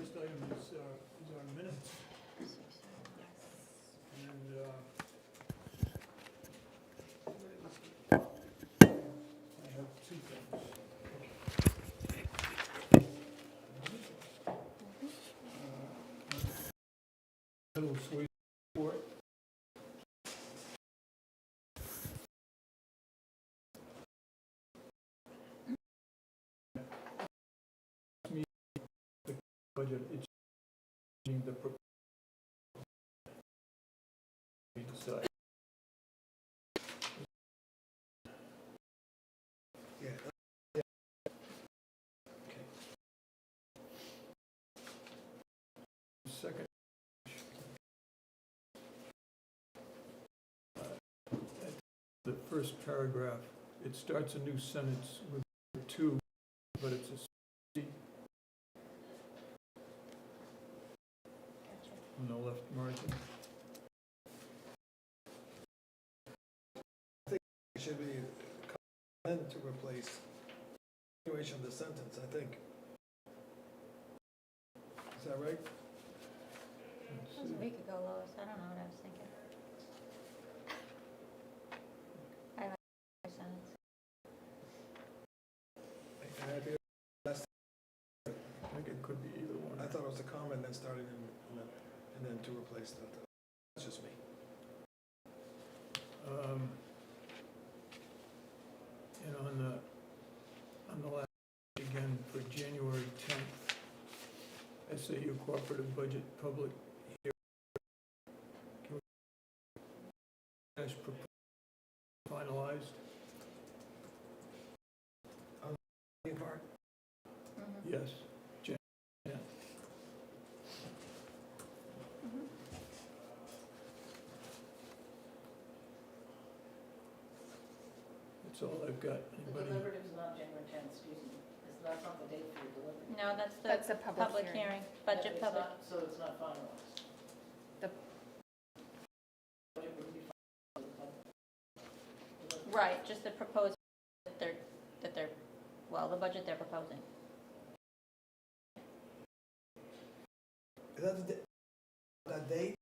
first item is our minutes. And I have two things. Middle Sweet Sport. Budget, it's changing the proposal. We decide. Yeah. Second. The first paragraph, it starts a new sentence with two, but it's a C on the left margin. I think it should be then to replace continuation of the sentence, I think. Is that right? Let's That was a see. week ago, Lois. I don't know what I was thinking. I have a sentence. And I think that's, I think it could be either one. I thought it was a comment then starting and then to replace that. That's just me. And on the last, again, for January 10th, SAU Cooperative Budget Public Hearing. Can we as finalized? Any part? Yes. Jan- yeah. That's all I've got. The Anybody? deliberative is not January 10th, excuse me. That's not the date for the deliberative. No, that's That's the a public public hearing. hearing, budget It's public. not- So it's not finalized. The- Budget would be finalized. Right, just the proposed, that they're, well, the budget they're proposing. Is that that date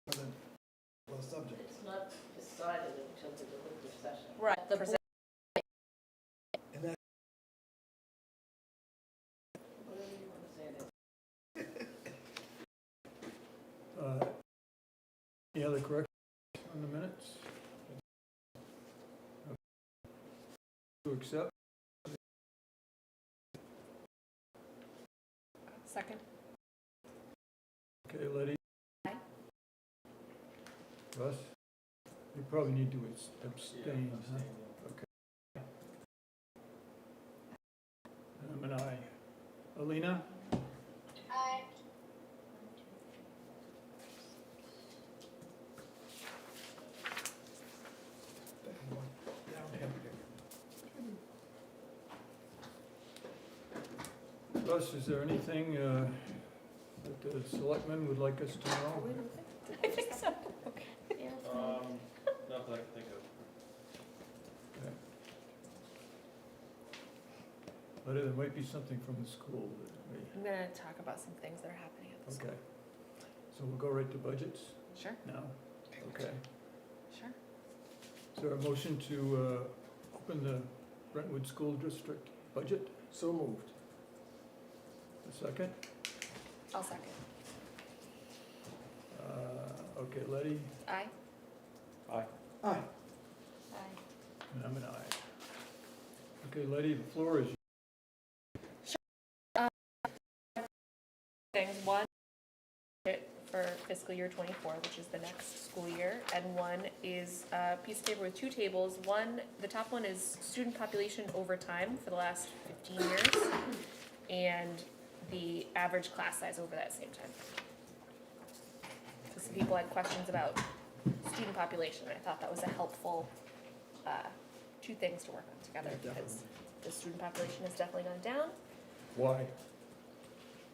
or the subject? It's not decided until the deliberative session. Right, the Present- And that, Whatever you want to say there. Any other corrections on the minutes? To accept? Second. Okay, Letty? Aye. Russ? You probably need to abstain, huh? Okay. And I'm an aye. Alina? Russ, is there anything that the selectmen would like us to know? I think so. Yeah, Not that I can think of. Okay. But there might be something from the school that I'm gonna talk about some things that are happening at the we, school. okay. So we'll go right to budgets Sure, now? Okay. sure. Is there a motion to open the Brentwood School District budget? so moved. A second? I'll second. Okay, Letty, Aye. Aye. aye. and I'm an aye. Okay, Letty, the floor is Things. One, for fiscal year '24, which is the next school year, and one is a piece of paper with two tables. One, the top one is student population over time for the last 15 years, and the average class size over that same time. So some people had questions about student population, and I thought that was a helpful, two things to work on together, Yeah, because the student population has definitely gone down. why?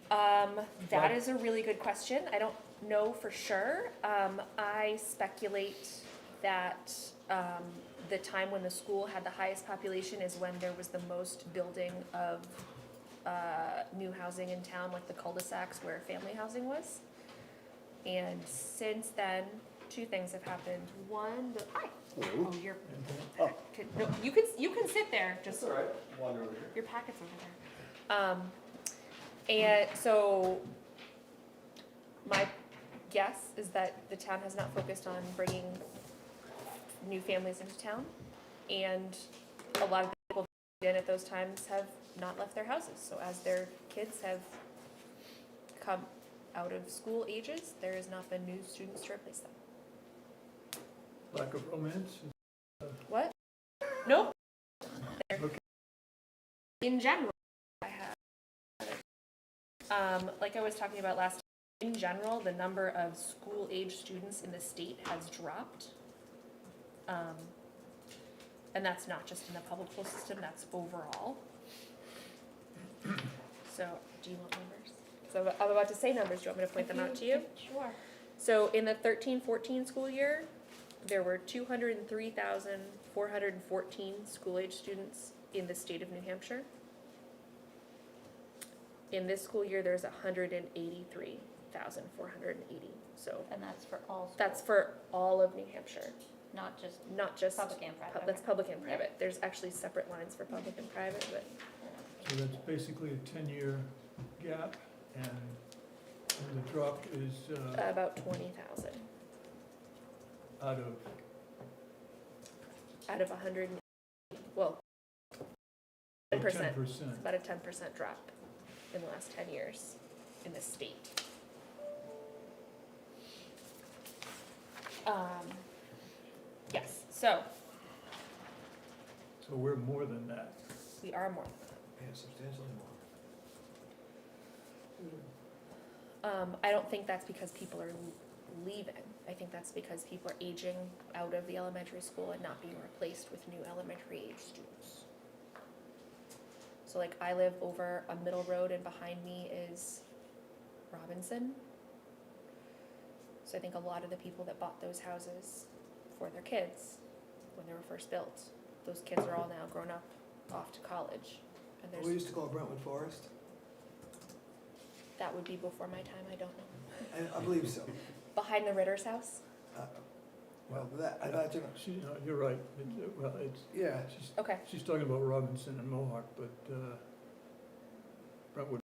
That Right. is a really good question. I don't know for sure. I speculate that, the time when the school had the highest population is when there was the most building of new housing in town, like the cul-de-sacs where family housing was. And since then, two things have happened. One, hi. Oh, you're, no, you can sit there, just, That's all right, wander over here. your packet's over there. And so, my guess is that the town has not focused on bringing new families into town. And a lot of the people in at those times have not left their houses. So as their kids have come out of school ages, there has not been new students to replace them. Lack of romance? What? Nope. Okay. In general, I have, like I was talking about last time, in general, the number of school-age students in the state has dropped. And that's not just in the public school system, that's overall. So, do you want numbers? So I'm about to say numbers, do you want me to point them out to you? Sure. So in the 13-14 school year, there were 203,414 school-age students in the state of New Hampshire. In this school year, there's 183,480. So And that's for all schools? that's for all of New Hampshire, Not just not just, public and private? that's okay. public and Yep. private. There's actually separate lines for public and private, but So that's basically a 10-year gap, and the drop is about 20,000 out of, out of 100, well, 10%. 10%. About a 10% drop in the last 10 years in the state. Yes, so So we're more than that. we are more. Yeah, substantially more. I don't think that's because people are leaving. I think that's because people are aging out of the elementary school and not being replaced with new elementary age students. So like I live over a middle road and behind me is Robinson. So I think a lot of the people that bought those houses for their kids when they were first built, those kids are all now grown up off to college. And We there's, used to call it Brentwood Forest. that would be before my time, I don't know. I believe so. Behind the Ritter's house? Well, that, I thought, you know, You're right. Well, yeah, Okay. she's talking about Robinson and Mohawk, but Brentwood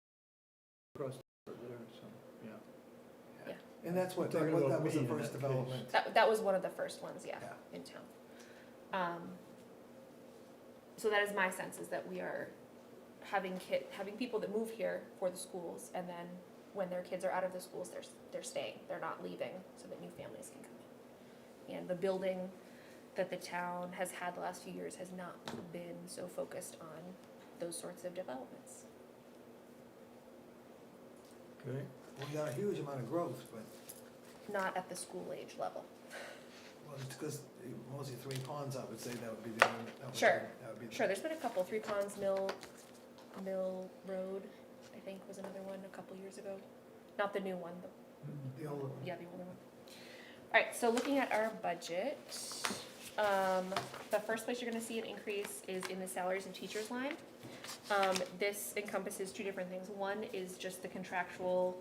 across there, so, yeah. and that's what, We're talking about that was the we in first that development. That was one of the first ones, yeah, Yeah. in town. So that is my sense, is that we are having people that move here for the schools, and then when their kids are out of the schools, they're staying, they're not leaving, so that new families can come in. And the building that the town has had the last few years has not been so focused on those sorts of developments. Okay, We got a huge amount of growth, but, Not at the school age level. well, it's because mostly Three Ponds, I would say that would be the one. Sure. That would be. Sure, there's been a couple, Three Ponds Mill Road, I think was another one a couple years ago. Not the new one, Mhm. The old, yeah, the older one. All right, so looking at our budget, the first place you're gonna see an increase is in the salaries of teachers line. This encompasses two different things. One is just the contractual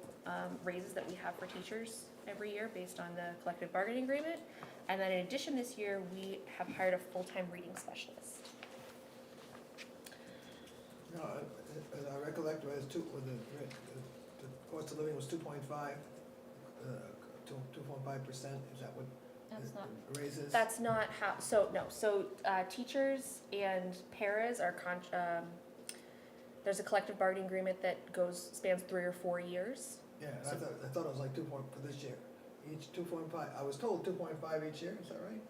raises that we have for teachers every year based on the collective bargaining agreement. And then in addition, this year, we have hired a full-time reading specialist. no, as I recollect, it was the cost of living was 2.5%, is that what That's not, the raise is? That's not how, so, no, so, teachers and paras are there's a collective bargaining agreement that spans 3 or 4 years. Yeah, and I thought it was like for this year, each 2.5, I was told 2.5 each year, is that right?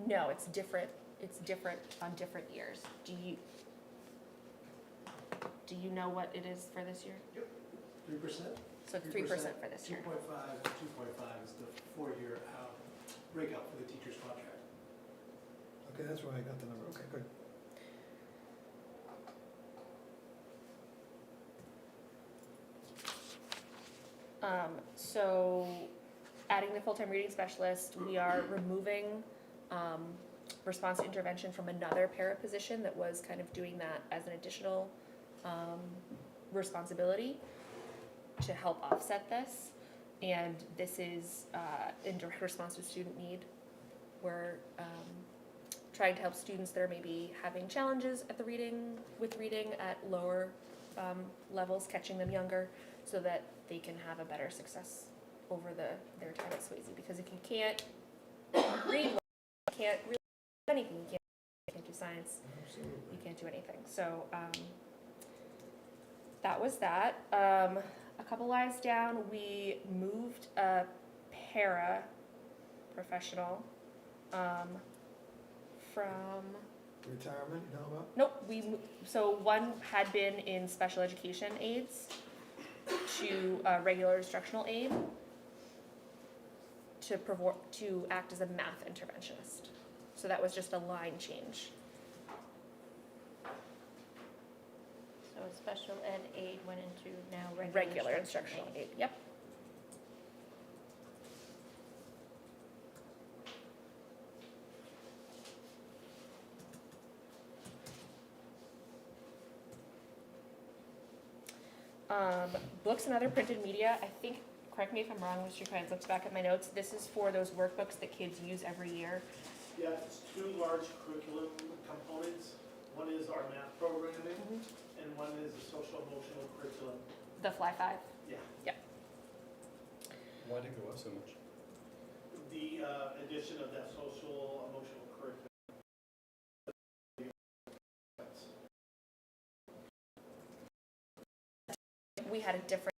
No, it's different on different years. Do you know what it is for this year? 3%? So 3% for this year. 2.5 is the 4-year breakout for the teacher's contract. Okay, that's where I got the number, okay, good. So adding the full-time reading specialist, we are removing response to intervention from another para position that was kind of doing that as an additional responsibility to help offset this. And this is in direct response to student need. We're trying to help students that are maybe having challenges at reading at lower levels, catching them younger, so that they can have a better success over their time at Swayze. Because if you can't read well, you can't really do anything. You can't do science. Absolutely. You can't do anything. So that was that. A couple lines down, we moved a para professional from, Retirement, you know about? nope, so one had been in special education aides to a regular instructional aide to act as a math interventionist. So that was just a line change. So a special ed aid went into now Regular instructional aide, yep. Books and other printed media, I think, correct me if I'm wrong, Mr. Kranz, looked back at my notes, this is for those workbooks that kids use every year. Yeah, it's two large curriculum components. One is our math programming, and one is a social emotional curriculum. The Fly Five. Yeah. Why'd it go up so much? The addition of that social emotional curriculum. We had a different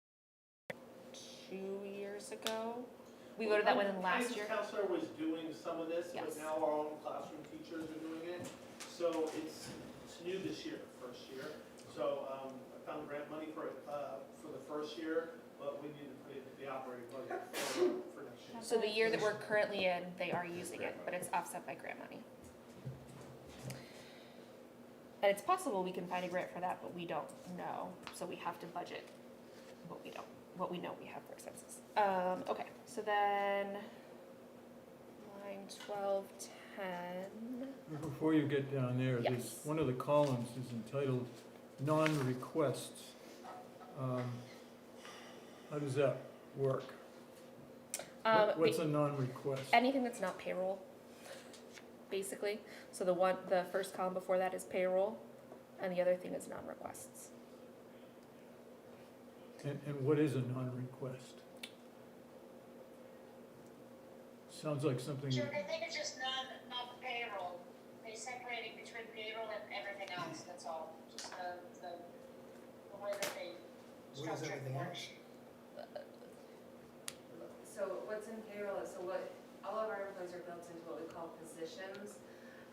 2 years ago. We voted that one in last year. The counselor was doing some of this, but Yes. now our own classroom teachers are doing it. So it's new this year, first year. So I found grant money for the first year, but we need to put it in the operating budget for next year. So the year that we're currently in, they are using it, but it's offset by grant money. And it's possible we can find a grant for that, but we don't know, so we have to budget what we know we have for expenses. Okay, so then line 1210. Before you get down there, Yes. there's, one of the columns is entitled non-requests. How does that work? What's a non-request? Anything that's not payroll, basically. So the first column before that is payroll, and the other thing is non-requests. And what is a non-request? Sounds like something, Sure, I think it's just not the payroll. They separating between payroll and everything else, that's all. Just the way that they What is structure everything it. else? So what's in payroll is, all of our employees are built into what we call positions,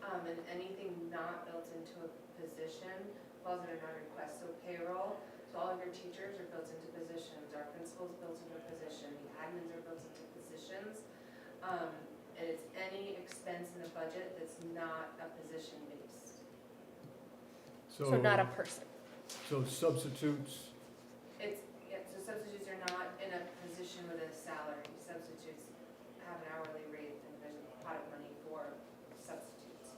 and anything not built into a position falls under non-request. So payroll, so all of your teachers are built into positions, our principals built into a position, the admins are built into positions. And it's any expense in the budget that's not a position based. So not a person. So substitutes, So substitutes are not in a position with a salary. Substitutes have an hourly rate, and there's a pot of money for substitutes.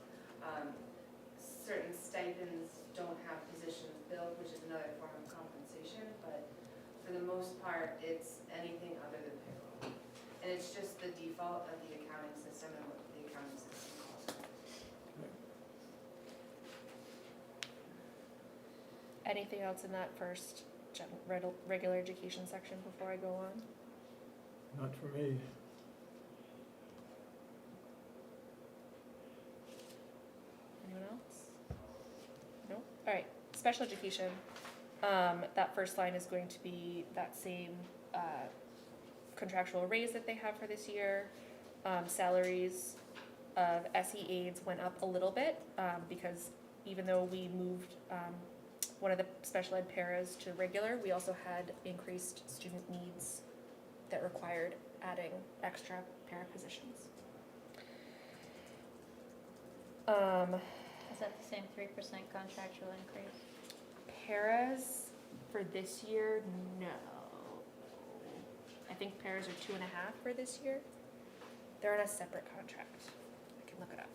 Certain stipends don't have positions billed, which is another form of compensation, but for the most part, it's anything other than payroll. And it's just the default of the accounting system and what the accounting system calls for. Anything else in that first regular education section before I go on? not for me. Anyone else? No? All right, special education. That first line is going to be that same contractual raise that they have for this year. Salaries of SE aides went up a little bit because even though we moved one of the special ed paras to regular, we also had increased student needs that required adding extra para positions. Is that the same 3% contractual increase? Paras for this year, no. I think paras are 2.5 for this year. They're on a separate contract. I can look it up.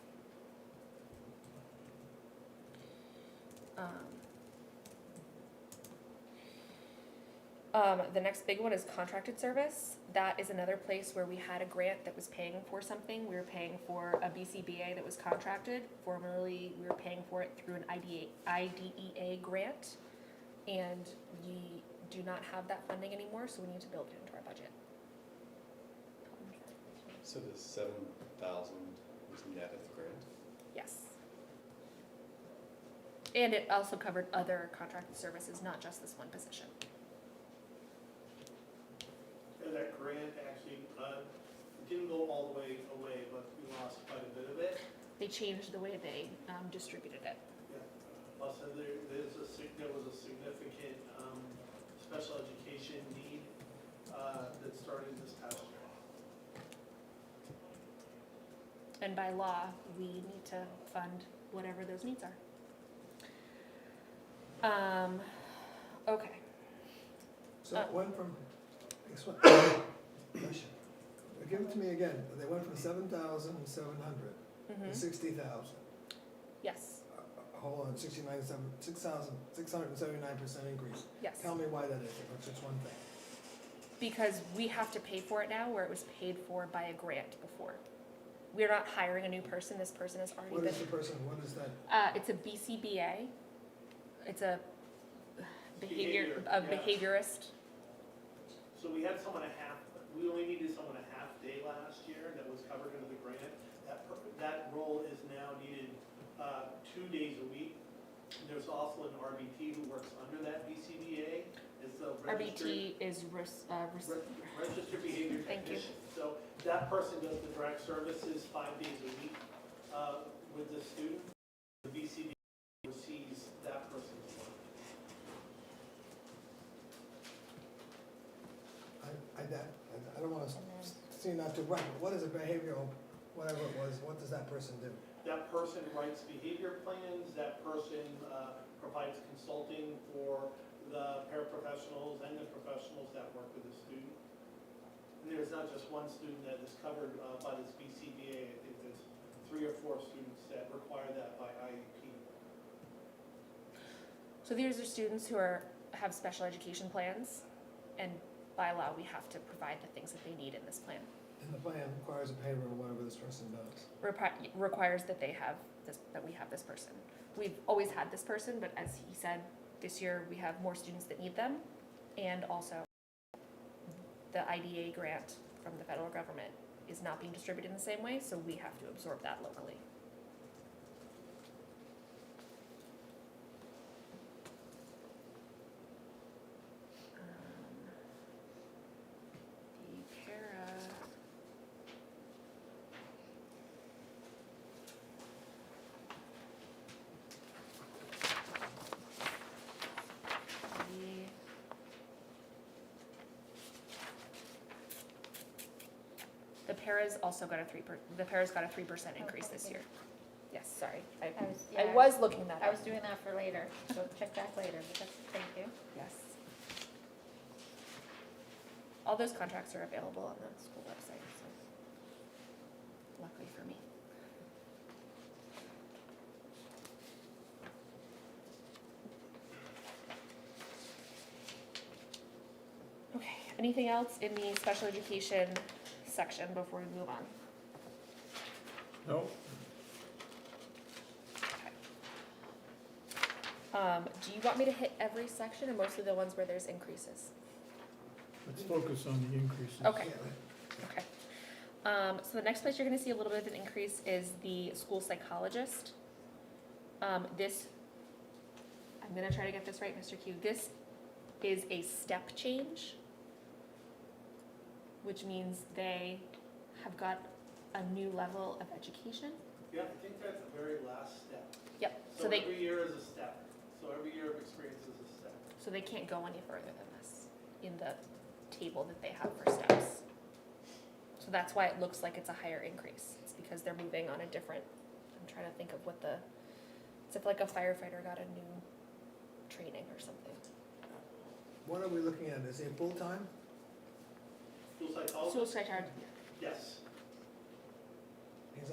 The next big one is contracted service. That is another place where we had a grant that was paying for something. We were paying for a BCBA that was contracted. Formerly, we were paying for it through an IDEA grant. And we do not have that funding anymore, so we need to build it into our budget. So the 7,000 was net of the grant? Yes. And it also covered other contracted services, not just this one position. And that grant actually, didn't go all the way away, but we lost quite a bit of it. They changed the way they distributed it. Plus, there was a significant special education need that started this past year. And by law, we need to fund whatever those needs are. Okay. So it went from, give it to me again, they went from 7,700 Mhm. to 60,000. Yes, Hold on, 679% increase. yes. Tell me why that is, if it's just one thing. Because we have to pay for it now where it was paid for by a grant before. We're not hiring a new person, this person has already What been. is the person, what is that? It's a BCBA. It's a Behavior, a yeah. behaviorist. So we had we only needed someone a half day last year that was covered under the grant. That role is now needed 2 days a week. There's also an RBT who works under that BCBA. It's a RBT is registered behavior Thank you. technician. So that person does the direct services 5 days a week with the student. The BCBA oversees that person's work. I don't wanna seem not to run, but what is a behavioral, whatever it was, what does that person do? That person writes behavior plans, that person provides consulting for the paraprofessionals and the professionals that work with the student. And there's not just one student that is covered by this BCBA, I think there's 3 or 4 students that require that by IEP. So these are students who have special education plans, and by law, we have to provide the things that they need in this plan. And the plan requires a payroll, whatever this person does. Requires that they have this, that we have this person. We've always had this person, but as he said, this year we have more students that need them, and also the IDA grant from the federal government is not being distributed in the same way, so we have to absorb that locally. The para. The para's also got the para's got a 3% increase this year. Yes, sorry, I was looking that up. I was doing that for later, so check back later, but that's, thank you. Yes. All those contracts are available on the school website, so luckily for me. Okay, anything else in the special education section before we move on? No, Do you want me to hit every section or mostly the ones where there's increases? let's focus on the increases. Okay. Yeah, Okay. So the next place you're gonna see a little bit of an increase is the school psychologist. This, I'm gonna try to get this right, Mr. Q. This is a step change, which means they have got a new level of education. Yeah, I think that's the very last step. Yep, so So they, every year is a step. So every year of experience is a step. so they can't go any further than this in the table that they have for steps. So that's why it looks like it's a higher increase. It's because they're moving on a different, I'm trying to think of what the, it's if like a firefighter got a new training or something. what are we looking at, is he full-time? School psychologist? School psychologist, Yes. He's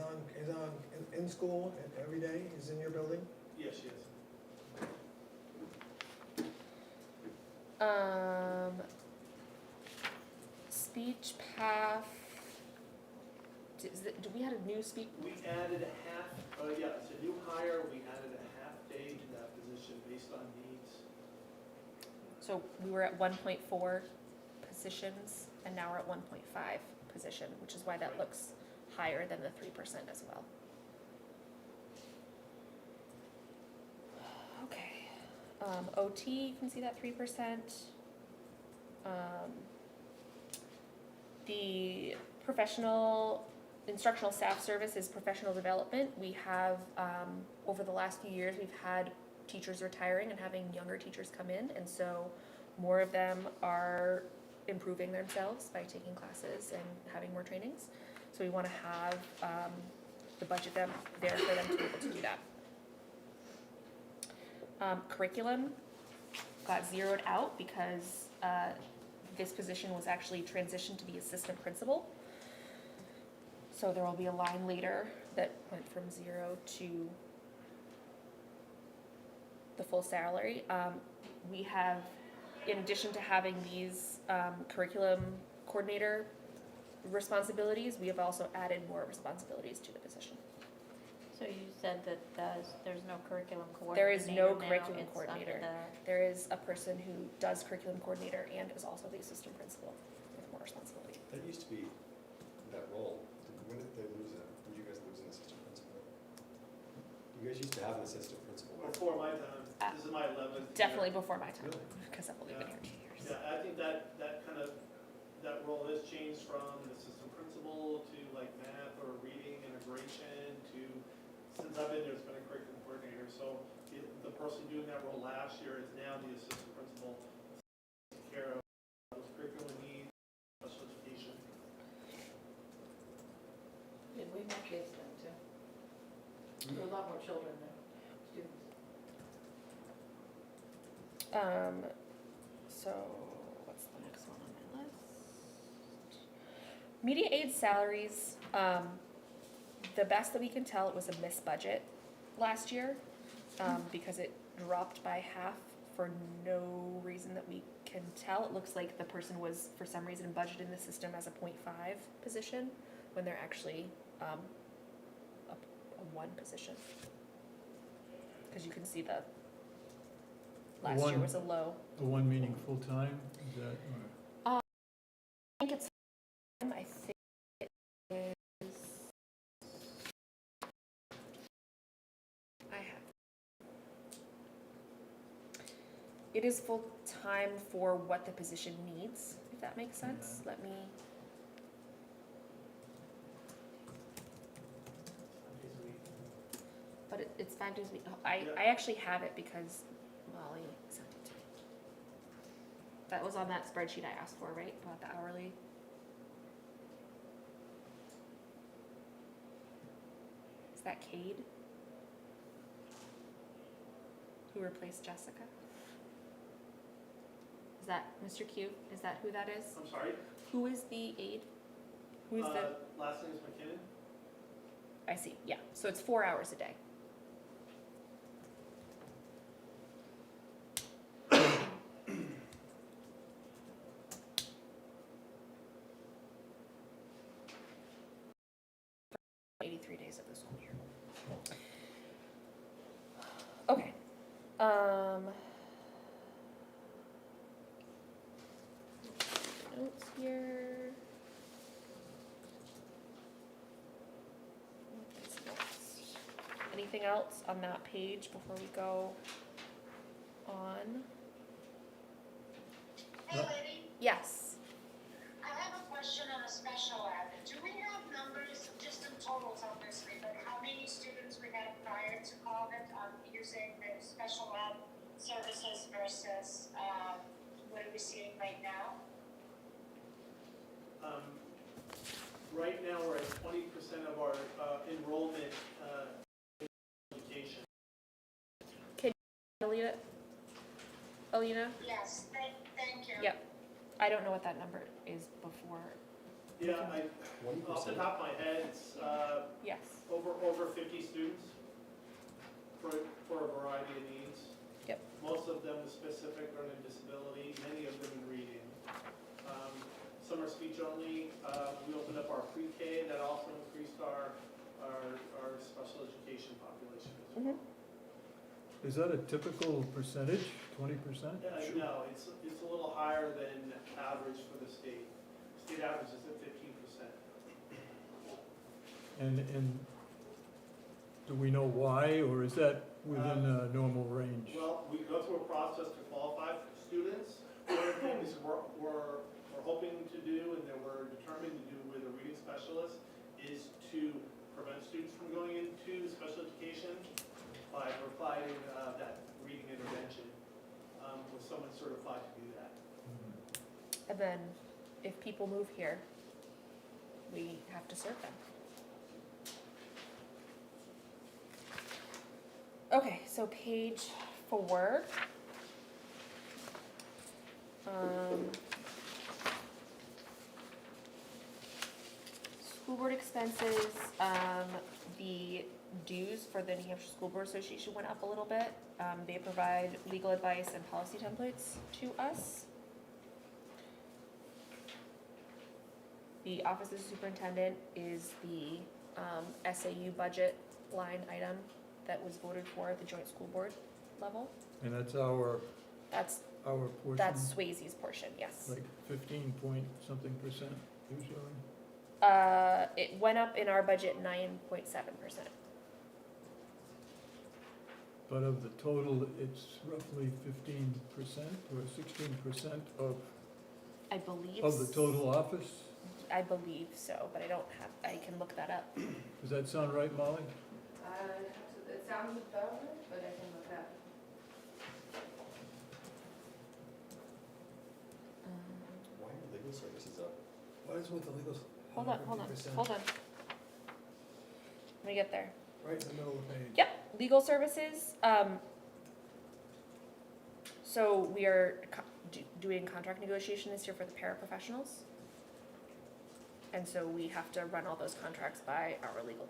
in school every day, he's in your building? Yes, yes. Speech path. Do we had a new speak? We added a half, yeah, it's a new hire, we added a half day to that position based on needs. So we were at 1.4 positions, and now we're at 1.5 position, which is why that Right. looks higher than the 3% as well. Okay. OT, you can see that 3%. The professional instructional staff service is professional development. We have, over the last few years, we've had teachers retiring and having younger teachers come in, and so more of them are improving themselves by taking classes and having more trainings. So we want to have the budget there for them to be able to do that. Curriculum got zeroed out because this position was actually transitioned to the assistant principal. So there will be a line later that went from 0 to the full salary. We have, in addition to having these curriculum coordinator responsibilities, we have also added more responsibilities to the position. So you said that there's no curriculum coordinator There is no now, curriculum it's under coordinator. the- There is a person who does curriculum coordinator and is also the assistant principal with more responsibility. That used to be that role. When did they lose it? When did you guys lose an assistant principal? You guys used to have an assistant principal. Before my time, this is my 11th year. Definitely before my time, Really? because I've only been here 2 years. Yeah, I think that kind of, that role has changed from an assistant principal to like math or reading integration to, since I've been there, it's been a curriculum coordinator. So the person doing that role last year is now the assistant principal, taking care of those curriculum needs, special education. And we have kids then too. There are a lot more children than students. So what's the next one on my list? Media aid salaries, the best that we can tell, it was a missed budget last year, because it dropped by half for no reason that we can tell. It looks like the person was, for some reason, budgeted in the system as a 0.5 position, when they're actually, a 1 position. Because you can see the, last year One- was a low. The one meaning full-time, is that, or- I think it's, I think it is, I have, it is full-time for what the position needs, if that makes sense. Let me, but it's 5 days a week. Oh, I actually have it because Molly sent it to me. That was on that spreadsheet I asked for, right, about the hourly? Is that Cade? Who replaced Jessica? Is that Mr. Q? Is that who that is? I'm sorry? Who is the aide? Who is the, Last name is McKinnon? I see, yeah, so it's 4 hours a day. Days of the school year. Okay. Notes here. What is next? Anything else on that page before we go on? Hey, lady, Yes. I have a question on a special ed. Do we have numbers, just in totals obviously, but how many students we had prior to COVID on using the special ed services versus, what are we seeing right now? Right now, we're at 20% of our enrollment education. Alina? Yes, thank you. Yep. I don't know what that number is before. Yeah, off the 1%. top of my head, it's Yes. over 50 students for a variety of needs. Yep. most of them with specific learning disability, many of them in reading. Some are speech only. We opened up our pre-K, that also increased our special education population as well. Is that a typical percentage, 20%? No, it's a little higher than average for the state. State average is at 15%. And do we know why, or is that within a normal range? Well, we go through a process to qualify students. One of the things we're hoping to do and that we're determined to do with a reading specialist is to prevent students from going into special education by providing that reading intervention with someone certified to do that. And then if people move here, we have to serve them. Okay, so page 4. School board expenses, the dues for the New Hampshire School Board Association went up a little bit. They provide legal advice and policy templates to us. The Office of the Superintendent is the SAU budget line item that was voted for at the joint school board level. And that's our That's portion? Swayze's portion, yes. Like 15 point something percent usually? It went up in our budget 9.7%. But of the total, it's roughly 15% or 16% of I believe. the total office? I believe so, but I can look that up. Does that sound right, Molly? It sounds about right, but I can look it up. Why are legal services up? What is with the legal? Hold on. 50%? Let me get there. Right in the middle of the page. Yep, legal services. So we are doing contract negotiation this year for the paraprofessionals. And so we have to run all those contracts by our legal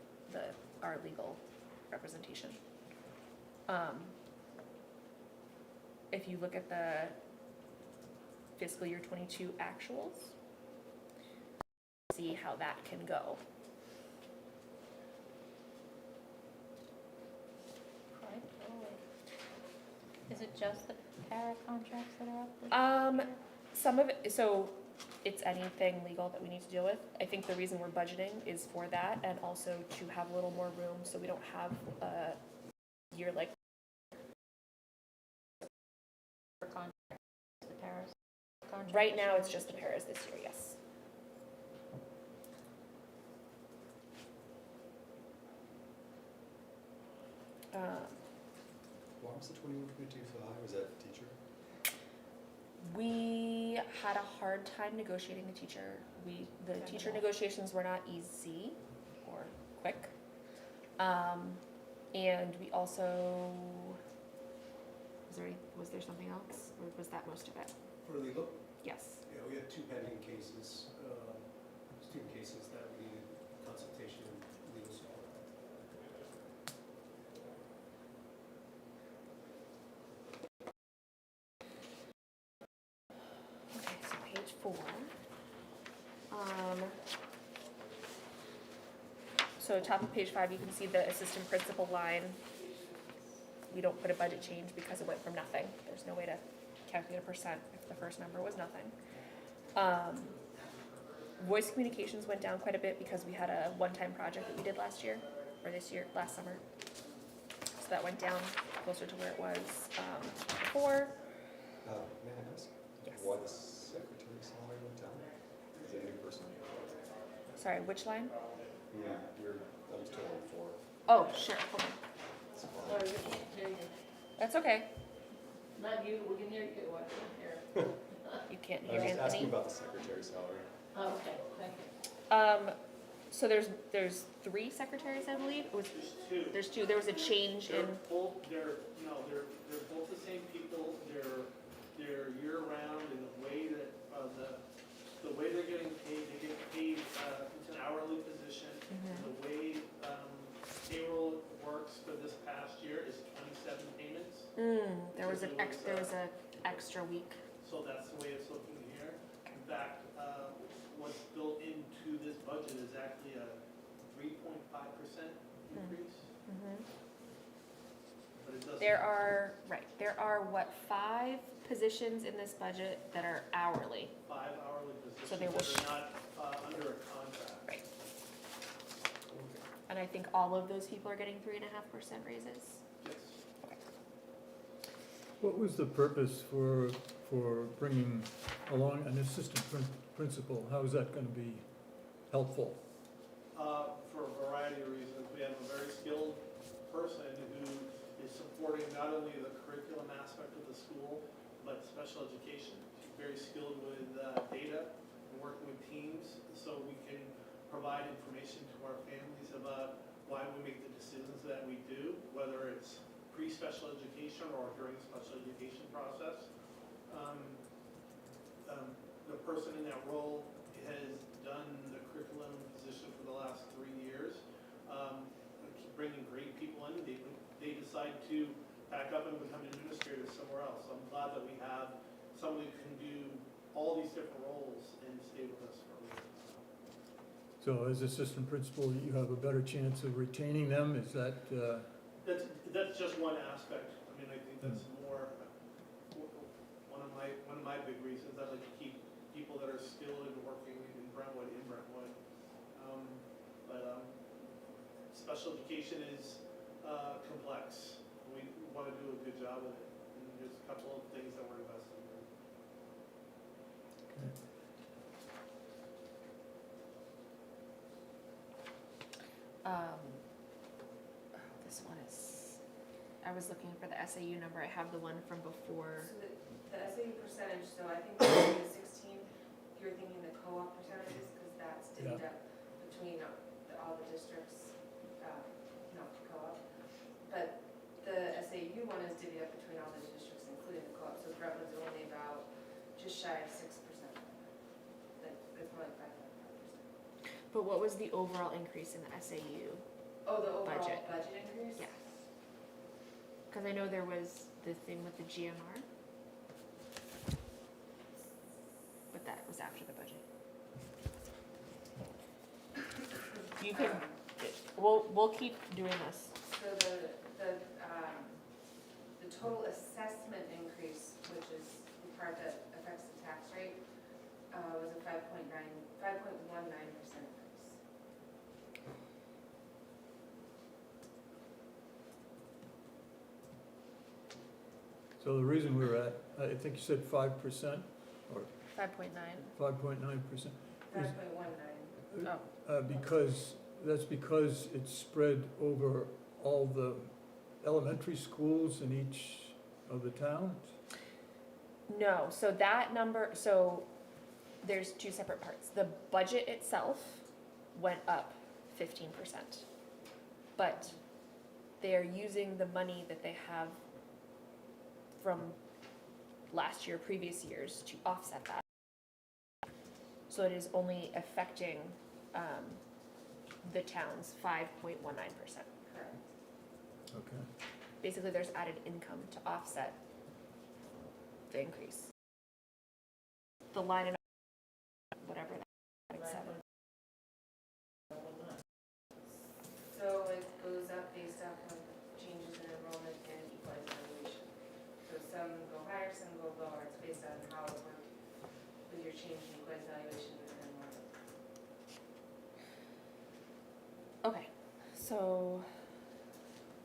representation. If you look at the fiscal year 22 actuals, see how that can go. Is it just the para contracts that are up? Some of it, so it's anything legal that we need to deal with. I think the reason we're budgeting is for that and also to have a little more room so we don't have a year like. For contracts, the paras? Contracts? Right now, it's just the paras this year, yes. Why was the 21-22 so high? Was that teacher? We had a hard time negotiating the teacher. The teacher negotiations were not easy or quick. And we also, was there something else, or was that most of it? For legal? Yes. Yeah, we had 2 pending cases, student cases that we needed consultation and legal support. Okay, so page 4. So top of page 5, you can see the assistant principal line. We don't put a budget change because it went from nothing. There's no way to calculate a percent if the first number was nothing. Voice communications went down quite a bit because we had a one-time project that we did last summer. So that went down closer to where it was before. May I ask? Yes. Why the secretary's salary went down? Is it a new person? Sorry, which line? That was total 4. Oh, sure, hold on. Sorry, we can't hear you. That's okay. Not you, we can hear you, I can't hear. You can't I hear was just asking Anthony. about the secretary's salary. Okay, thank you. So there's 3 secretaries, I believe. There's 2. There's 2. There was a change in. They're both the same people. They're year round, and the way that the way they're getting paid, they get paid. It's an hourly position. The way payroll works for this past year is 27 payments. There was was an extra week. So that's the way it's looking here. In fact, what's built into this budget is actually a 3.5% increase, but it doesn't. There are what, 5 positions in this budget that are hourly. 5 hourly So they positions will that are not under a contract. Right. And I think all of those people are getting 3.5% raises. Yes. What was the purpose for bringing along an assistant principal? How is that gonna be helpful? For a variety of reasons. We have a very skilled person who is supporting not only the curriculum aspect of the school, but special education. She's very skilled with data and working with teams, so we can provide information to our families about why we make the decisions that we do, whether it's pre-special education or during the special education process. The person in that role has done the curriculum position for the last 3 years. We keep bringing great people in. They decide to pack up and become administrators somewhere else. So I'm glad that we have somebody who can do all these different roles and stay with us for a little while. So as assistant principal, you have a better chance of retaining them, is that, That's just one aspect. I mean, I think that's more, one of my big reasons. I'd like to keep people that are skilled and working in Brentwood. But special education is complex. We want to do a good job with it. And there's a couple of things that we're investing in. This one is, I was looking for the SAU number, I have the one from before. So the SAU percentage, so I think the 16, you're thinking the co-op percentages, because that's divvied up between all the districts, not the co-op. But the SAU one is divvied up between all the districts, including the co-op, so Brentwood's only about just shy of 6%. Like, it's more like 5.5%. But what was the overall increase in the SAU? Oh, the overall Budget. budget increase? Yeah. Because I know there was the thing with the GMR. But that was after the budget. You can, we'll keep doing this. So the total assessment increase, which is the part that affects the tax rate, was a 5.19% increase. so the reason we're at, I think you said 5% or 5.9. 5.9%? 5.19. Oh. Because it's spread over all the elementary schools in each of the towns? No, so that number, so there's 2 separate parts. The budget itself went up 15%. But they're using the money that they have from last year, previous years, to offset that. So it is only affecting the town's 5.19%. Correct. Okay. Basically, there's added income to offset the increase. The line item, whatever that, like 7. So it goes up based off of changes in enrollment and equalized valuation. So some go higher, some go lower. It's based on how it works with your change in equalized valuation and enrollment. Okay, so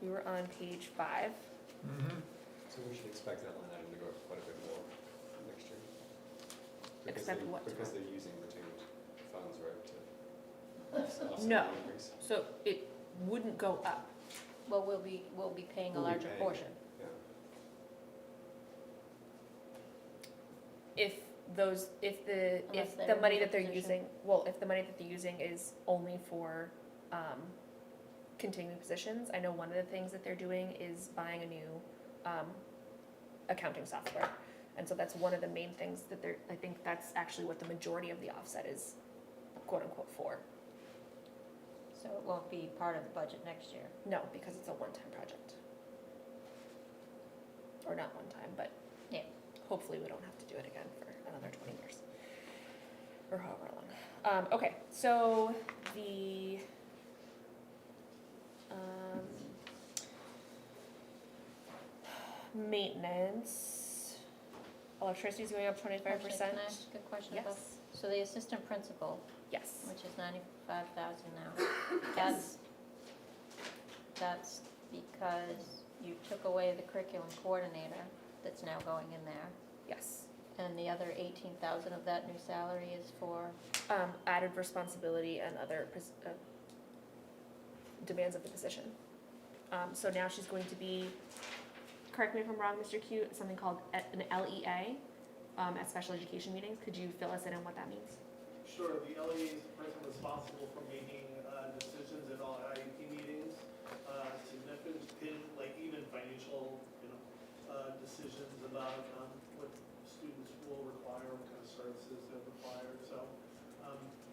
we were on page 5. Mm-hmm. So we should expect that line item to go up quite a bit more next year. Expect what to Because go? they're using retained funds, right, to offset No. the increase. So it wouldn't go up. Well, we'll be paying a We'll be larger paying. portion. Yeah. If Unless the they're money in a that they're position. using, if the money that they're using is only for continuing positions, I know one of the things that they're doing is buying a new accounting software. And so that's one of the main things that I think that's actually what the majority of the offset is quote unquote for. So it won't be part of the budget next year. No, because it's a one-time project. or not one time, but Yeah. hopefully we don't have to do it again for another 20 years. Or however long. Okay, so the, maintenance, electricity's going up 25%. Actually, can I ask a question about? Yes, So the assistant principal, yes. which is 95,000 now, that's because you took away the curriculum coordinator that's now going in there, Yes. and the other 18,000 of that new salary is for, Added responsibility and other demands of the position. So now she's going to be, correct me if I'm wrong, Mr. Cute, something called an LEA at special education meetings. Could you fill us in on what that means? Sure, the LEA is the person responsible for making decisions in all IEP meetings, significant, like even financial, decisions about what students will require, what kind of services they'll require. So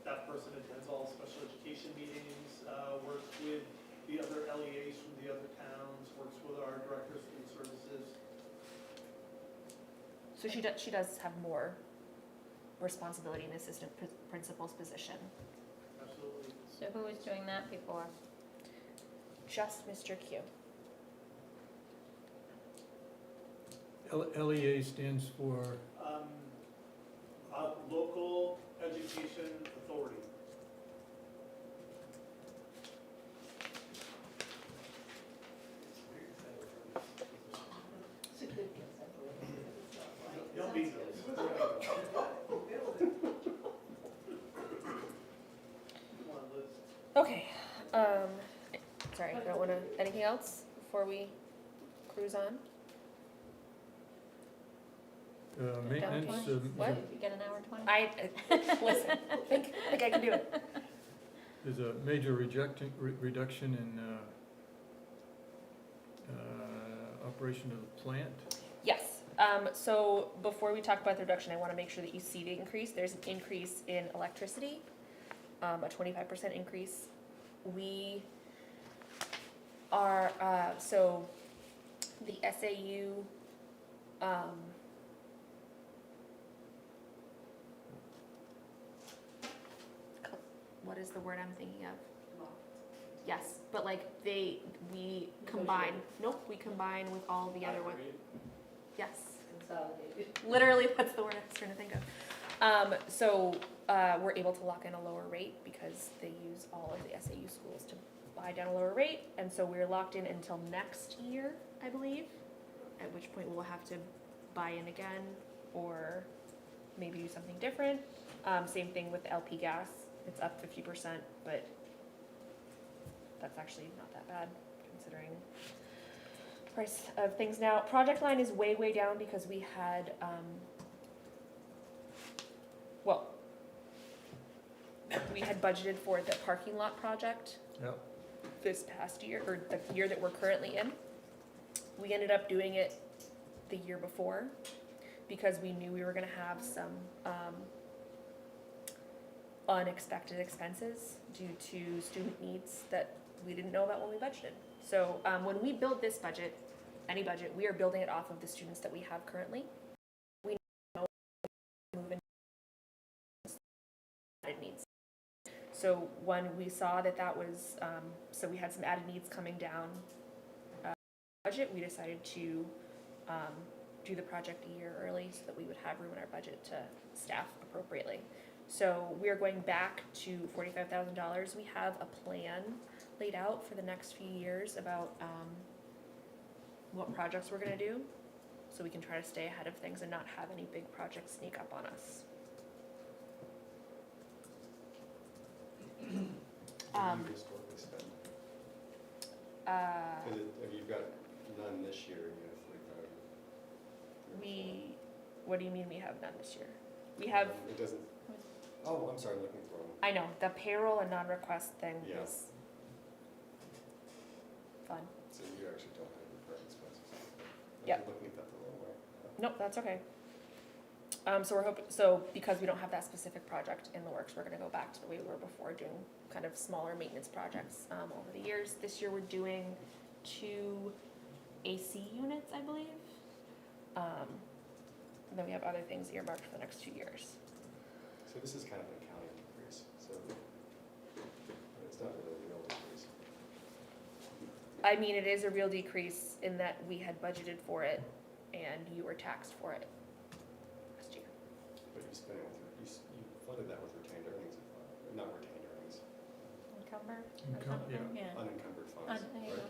that person attends all special education meetings, works with the other LEAs from the other towns, works with our director of student services. So she does have more responsibility in the assistant principal's position. Absolutely. so who was doing that before? Just Mr. Q. LEA stands for, Local Education Authority. You'll be those. Come on, Liz. Okay, sorry, I don't wanna, anything else before we cruise on? maintenance. What? You get an hour 20? Listen, I think I can do it. There's a major reduction in operation of the plant. Yes, so before we talk about the reduction, I wanna make sure that you see the increase. There's an increase in electricity, a 25% increase. We are, so the SAU, what is the word I'm thinking of? Yes, but like we combine, nope, we combine with all the other ones. Yes, Consolidated. literally, that's the word I was trying to think of. So we're able to lock in a lower rate because they use all of the SAU schools to buy down a lower rate. And so we're locked in until next year, I believe, at which point we'll have to buy in again or maybe do something different. Same thing with LP gas, it's up 50%, but that's actually not that bad considering the price of things now. Project line is way, way down because we had, we had budgeted for the parking lot project Yep. this past year, or the year that we're currently in. We ended up doing it the year before because we knew we were gonna have some unexpected expenses due to student needs that we didn't know about when we budgeted. So when we build this budget, any budget, we are building it off of the students that we have currently. We know moving added needs. So when we saw that was, so we had some added needs coming down budget, we decided to do the project a year early so that we would have room in our budget to staff appropriately. So we are going back to $45,000. We have a plan laid out for the next few years about what projects we're gonna do, so we can try to stay ahead of things and not have any big projects sneak up on us. What do you historically spend? Because if you've got none this year, you have 45. What do you mean we have none this year? We have, It doesn't, oh, I'm sorry, I'm looking for them. I know, the payroll and non-request thing Yeah. is fun. So you actually don't have recurring expenses. Yep. I'm looking at that the wrong way. Nope, that's okay. So we're hoping, so because we don't have that specific project in the works, we're gonna go back to the way we were before, doing kind of smaller maintenance projects over the years. This year we're doing 2 AC units, I believe. And then we have other things earmarked for the next 2 years. So this is kind of an accounting decrease, so it's not really a real decrease. I mean, it is a real decrease in that we had budgeted for it and you were taxed for it last year. But you spent it with, you funded that with retained earnings, not retained earnings, Encumbered? Yeah. unencumbered funds, There you right? go.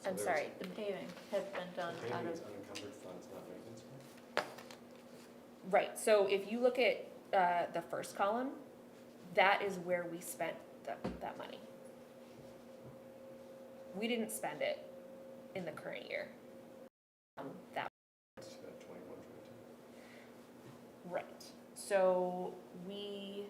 So I'm there's- sorry, The paving has been done The out paving of, is unencumbered funds, not maintenance, right? right, so if you look at the first column, that is where we spent that money. We didn't spend it in the current year. That, It's spent 21, 22. right, so we,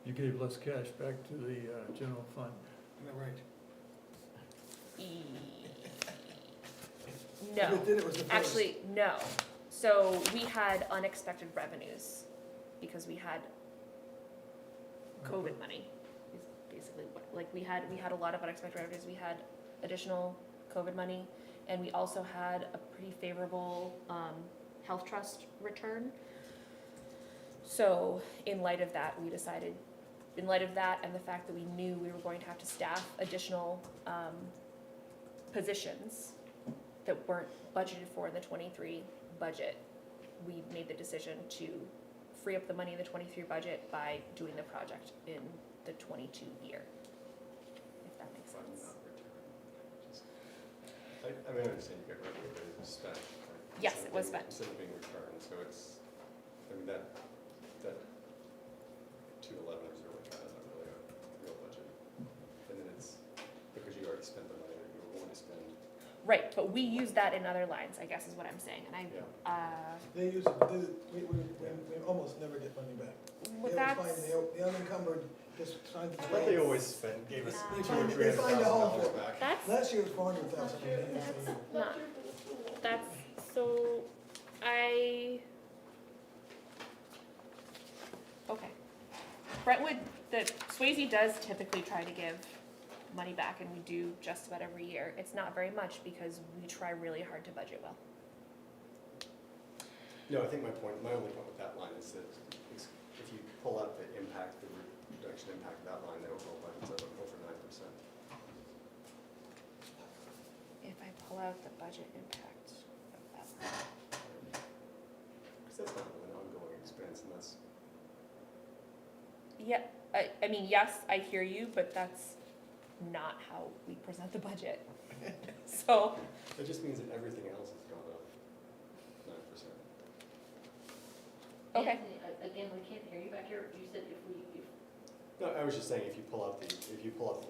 You gave less cash back to the general fund. Am I right? no. If it did, it was the first. Actually, no. So we had unexpected revenues because we had COVID money, is basically what, like we had a lot of unexpected revenues. We had additional COVID money and we also had a pretty favorable health trust return. So in light of that, we decided, in light of that and the fact that we knew we were going to have to staff additional positions that weren't budgeted for in the 23 budget, we made the decision to free up the money in the 23 budget by doing the project in the 22 year, if that makes Fund sense. not return. Just- I mean, I understand you get revenue, but it was spent, right? Yes, Instead it of was being- spent. Instead of being returned, so it's, I mean, that 211 is really kind of not really a real budget. And then it's, because you already spent the money that you were going to spend. Right, but we use that in other lines, I guess is what I'm saying, and Yeah. They use, we almost never get money back. well, They that's, always find the unencumbered, just find the. I thought they always spent, gave us They 2 find- or they find a hole $300,000 for it. back. that's Last year was 400,000. not, that's, so, okay. Brentwood, Swayze does typically try to give money back, and we do just about every year. It's not very much because we try really hard to budget well. No, I think my only point with that line is that if you pull out the impact, the reduction impact of that line, the overall budget's up over 9%. If I pull out the budget impact of that. Because that's not really an ongoing expense, and that's, Yeah, I mean, yes, I hear you, but that's not how we present the budget. So, it just means that everything else has gone up 9%. okay, Anthony, again, we can't hear you back here. You said if No, I was just saying, if you pull out the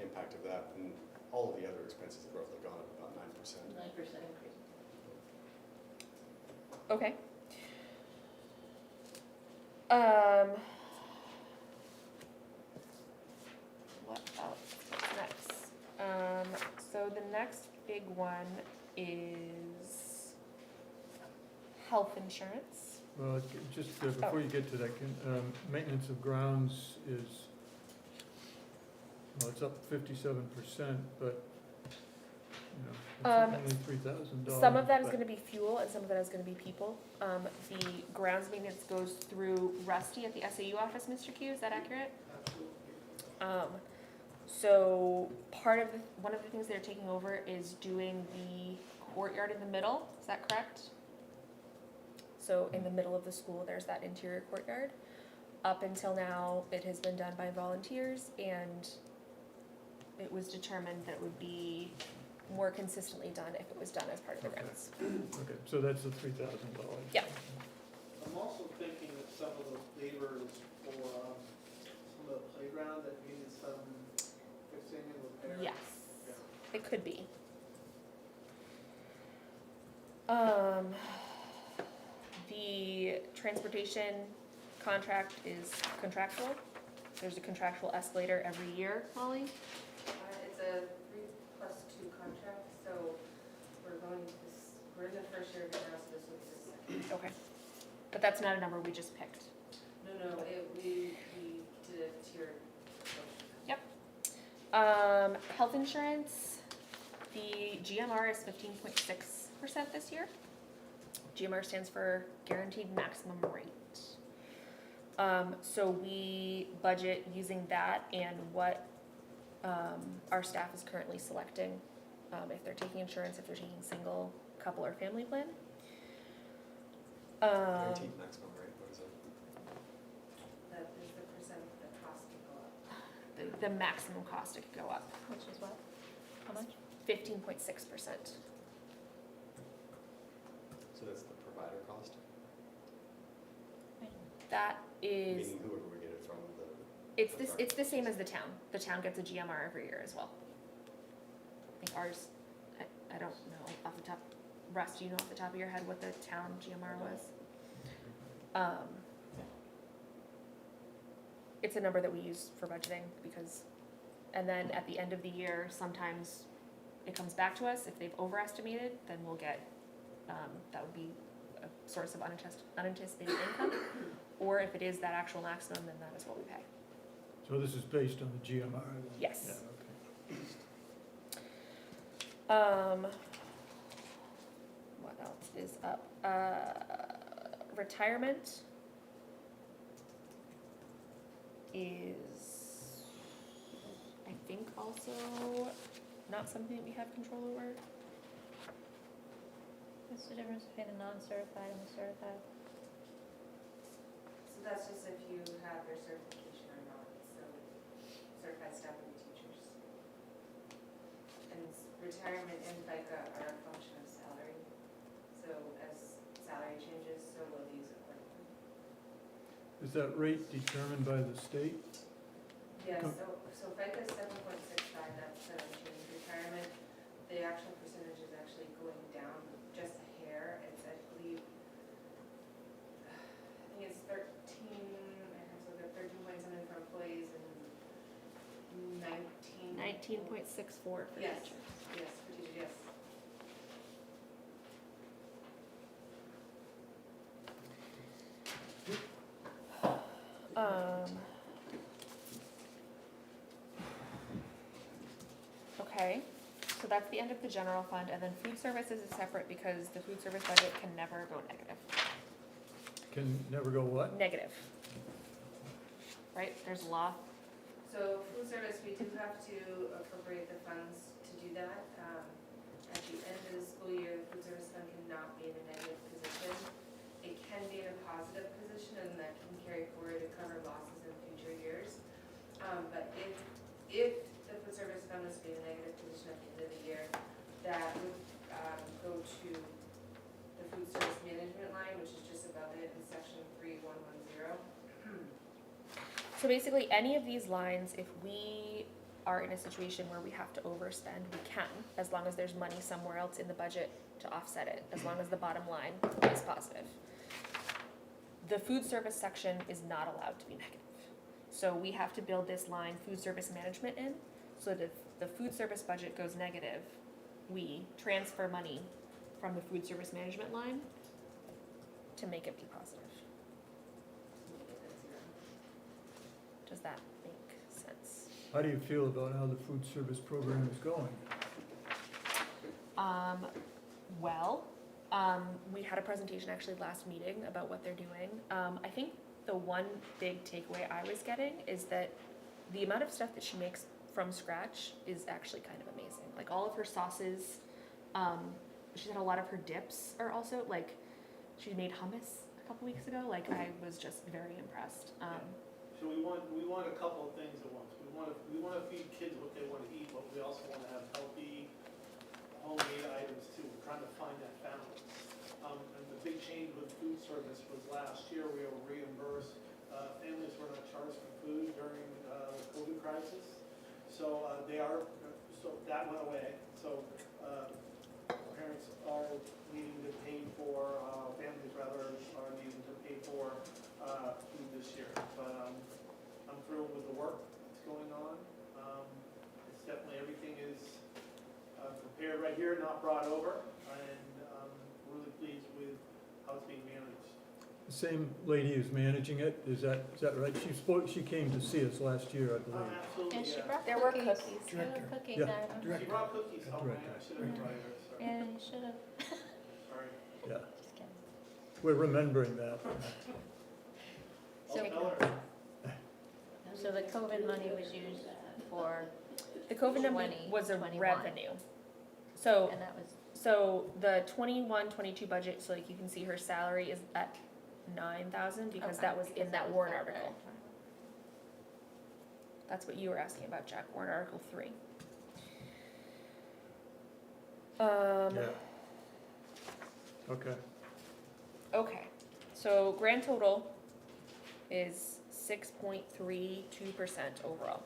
impact of that, then all of the other expenses have roughly gone up about 9%. 9% increase. okay. What else? What's next? So the next big one is health insurance. Well, just before you get to that, maintenance of grounds is, well, it's up 57%, but, you know, it's only $3,000. Some of that is but- gonna be fuel and some of that is gonna be people. The grounds maintenance goes through Rusty at the SAU office, Mr. Q, is that accurate? Absolutely. So one of the things they're taking over is doing the courtyard in the middle, is that correct? So in the middle of the school, there's that interior courtyard. Up until now, it has been done by volunteers and it was determined that it would be more consistently done if it was done as part of the Okay. grounds. Okay, so that's the $3,000. Yeah. I'm also thinking that some of the labors for some of the playground that needed some fixing and repair. Yes, Yeah. it could be. The transportation contract is contractual. There's a contractual escalator every year, Molly. It's a 3+2 contract, so we're in the first year of it now, so this will be the second. Okay. But that's not a number we just picked. No, we did a tiered. Health insurance, the GMR is 15.6% this year. GMR stands for Guaranteed Maximum Rate. So we budget using that and what our staff is currently selecting, if they're taking insurance, if they're taking single, couple, or family plan. Guaranteed maximum rate, what is it? That is the percent the cost can go up. The maximum cost it could go up, Which is what? How much? 15.6%. So that's the provider cost? That is, Meaning whoever we get it from, it's the same as the town. The town gets a GMR every year as well. I think ours, I don't know off the top, Russ, do you know off the top of your head what the town GMR was? It's a number that we use for budgeting because, and then at the end of the year, sometimes it comes back to us. If they've overestimated, then we'll get, that would be a source of unanticipated income. Or if it is that actual maximum, then that is what we pay. So this is based on the GMR? Then? Yes. Yeah, okay. What else is up? Retirement is, I think, also not something that we have control over. What's the difference between the non-certified and the certified? So that's just if you have your certification or not, so certified staff and teachers. And retirement and FICA are a function of salary, so as salary changes, so will these accordingly. Is that rate determined by the state? Yeah, Com- so FICA is 7.65, that's changed. Retirement, the actual percentage is actually going down just a hair. It's, I believe, I think it's 13, I have to look at 13 point something for employees and 19.64 for Yes. teachers. Yes, for teachers, yes. Okay, so that's the end of the general fund, and then food services is separate because the food service budget can never go negative. Can never go what? Negative. Right, there's law. So food service, we do have to appropriate the funds to do that. At the end of the school year, the food service fund cannot be in a negative position. It can be in a positive position, and that can carry forward to cover losses in future years. But if the food service fund was to be in a negative position at the end of the year, that would go to the food service management line, which is just above it in section 3110. So basically, any of these lines, if we are in a situation where we have to overspend, we can, as long as there's money somewhere else in the budget to offset it, as long as the bottom line is positive. The food service section is not allowed to be negative. So we have to build this line, food service management, in, so that if the food service budget goes negative, we transfer money from the food service management line to make it be positive. Does that make sense? How do you feel about how the food service program is going? We had a presentation actually last meeting about what they're doing. I think the one big takeaway I was getting is that the amount of stuff that she makes from scratch is actually kind of amazing. Like all of her sauces, she said a lot of her dips are also, like, she made hummus a couple weeks ago. Like, I was just very impressed. So we want a couple of things at once. We want to feed kids what they want to eat, but we also want to have healthy homemade items too. We're trying to find that balance. And the big change with food service was last year we were reimbursed. Families were not charged for food during the COVID crisis. So so that went away. So parents are needing to pay for, families rather are needing to pay for food this year. But I'm thrilled with the work that's going on. It's definitely, everything is prepared right here, not brought over, and really pleased with how it's being managed. The same lady who's managing it, is that right? She came to see us last year, I believe. Absolutely, And she yeah. brought There were cookies. cookies. There were Director. cookies, Yeah. Adam. She Director. brought cookies, oh, man, Director. I should have invited her, sorry. Yeah, you should have. Sorry. Yeah, Just kidding. we're remembering that. I'll So- tell her. So the COVID money was used for, The COVID number was a 2021. revenue. So, and that was, so the 21-22 budget, so like you can see her salary is at 9,000 because okay, that was in because that was warrant that, article. That's what you were asking about, Jack, warrant article 3. Yeah. Okay. Okay, so grand total is 6.32% overall.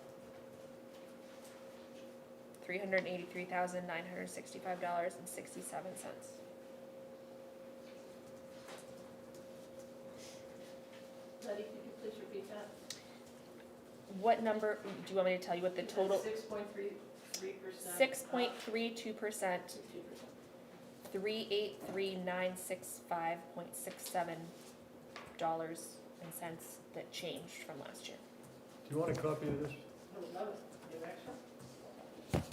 $383,965.67. Letty, could you please repeat that? What number, do you want me to tell you what the total? 6.33%. 6.32%, 383,965.67 dollars and cents that changed from last year. Do you want a copy of this? I would love it. You have extra? Thank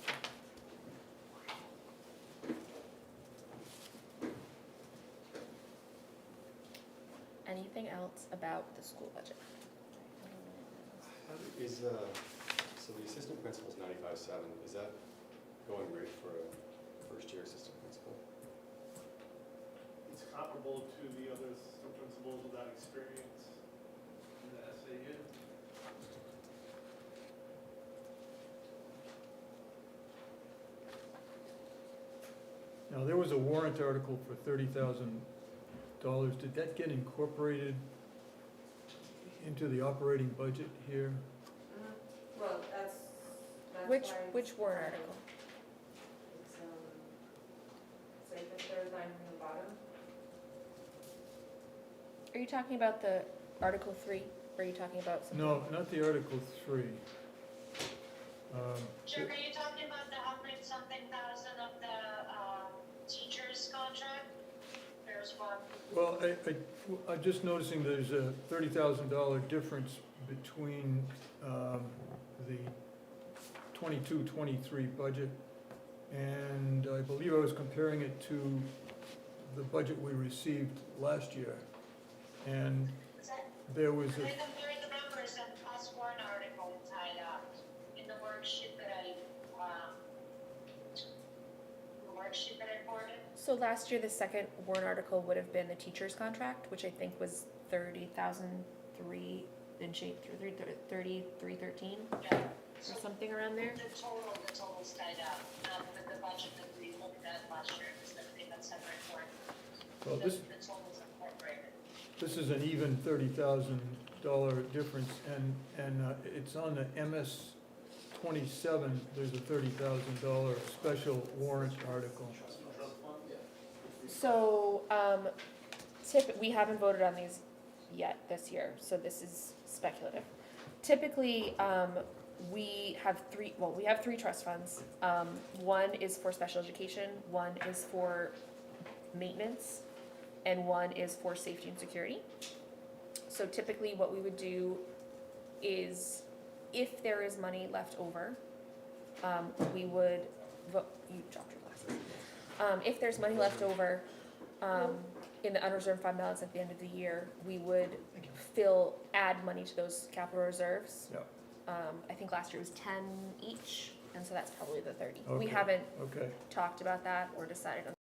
you. Anything else about the school budget? How is, so the assistant principal's 95.7, is that going rate for a first-year assistant principal? It's comparable to the other assistant principals without experience in the SAU. Now, there was a warrant article for $30,000. Did that get incorporated into the operating budget here? Well, that's Which, why it's- which warrant article? It's like the third line from the bottom. Are you talking about the Article 3? Or are you talking about something? No, not the Article 3. Chuck, are you talking about the 100-something thousand of the, teacher's contract? There's one. Well, I'm just noticing there's a $30,000 difference between the 22-23 budget, and I believe I was comparing it to the budget we received last year. And Is that, there was they a, compared the numbers and plus one article tied up in the worksheet that I forwarded. So last year, the second warrant article would have been the teacher's contract, which I think was 30,003, didn't she, 3313 Yeah. or So something around there? the total's tied up, the budget that we looked at last year, is that they got separate for, well, the this, total's incorporated. this is an even $30,000 difference, and it's on the MS 27, there's a $30,000 special warrant article. Trust fund? So, we haven't voted on these yet this year, so this is speculative. Typically, we have three trust funds. One is for special education, one is for maintenance, and one is for safety and security. So typically, what we would do is, if there is money left over, we would vote, you dropped your glasses. If there's money left over, in the unreserved fund balance at the end of the year, we would add money to those capital reserves. Yep. I think last year was 10 each, and so that's probably the 30. We Okay. haven't Okay, talked about that or decided on,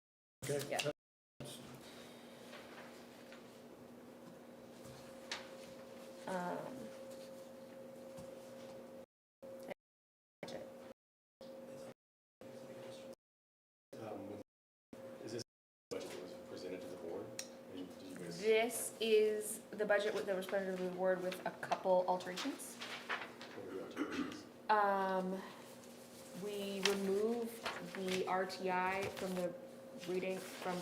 okay. Yeah. budget. Is this the budget that was presented to the board? Did you guys? This is the budget that was presented to the board with a couple alterations. What were the alterations? We removed the RTI from the reading, from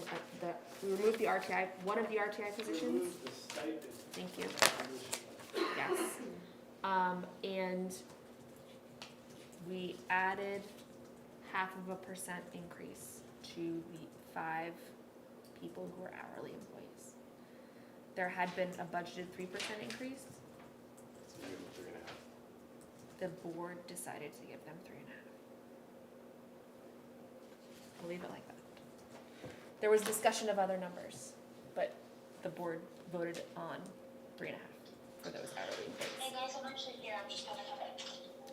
we removed the RTI, one of the RTI positions. Remove the stipend. Thank you, position. yes. And we added 0.5% increase to the 5 people who are hourly employees. There had been a budgeted 3% increase. So you give them 3.5. The board decided to give them 3.5. I'll leave it like that. There was discussion of other numbers, but the board voted on 3.5 for those hourly Hey employees. guys, I'm actually here, I'm just gonna come in.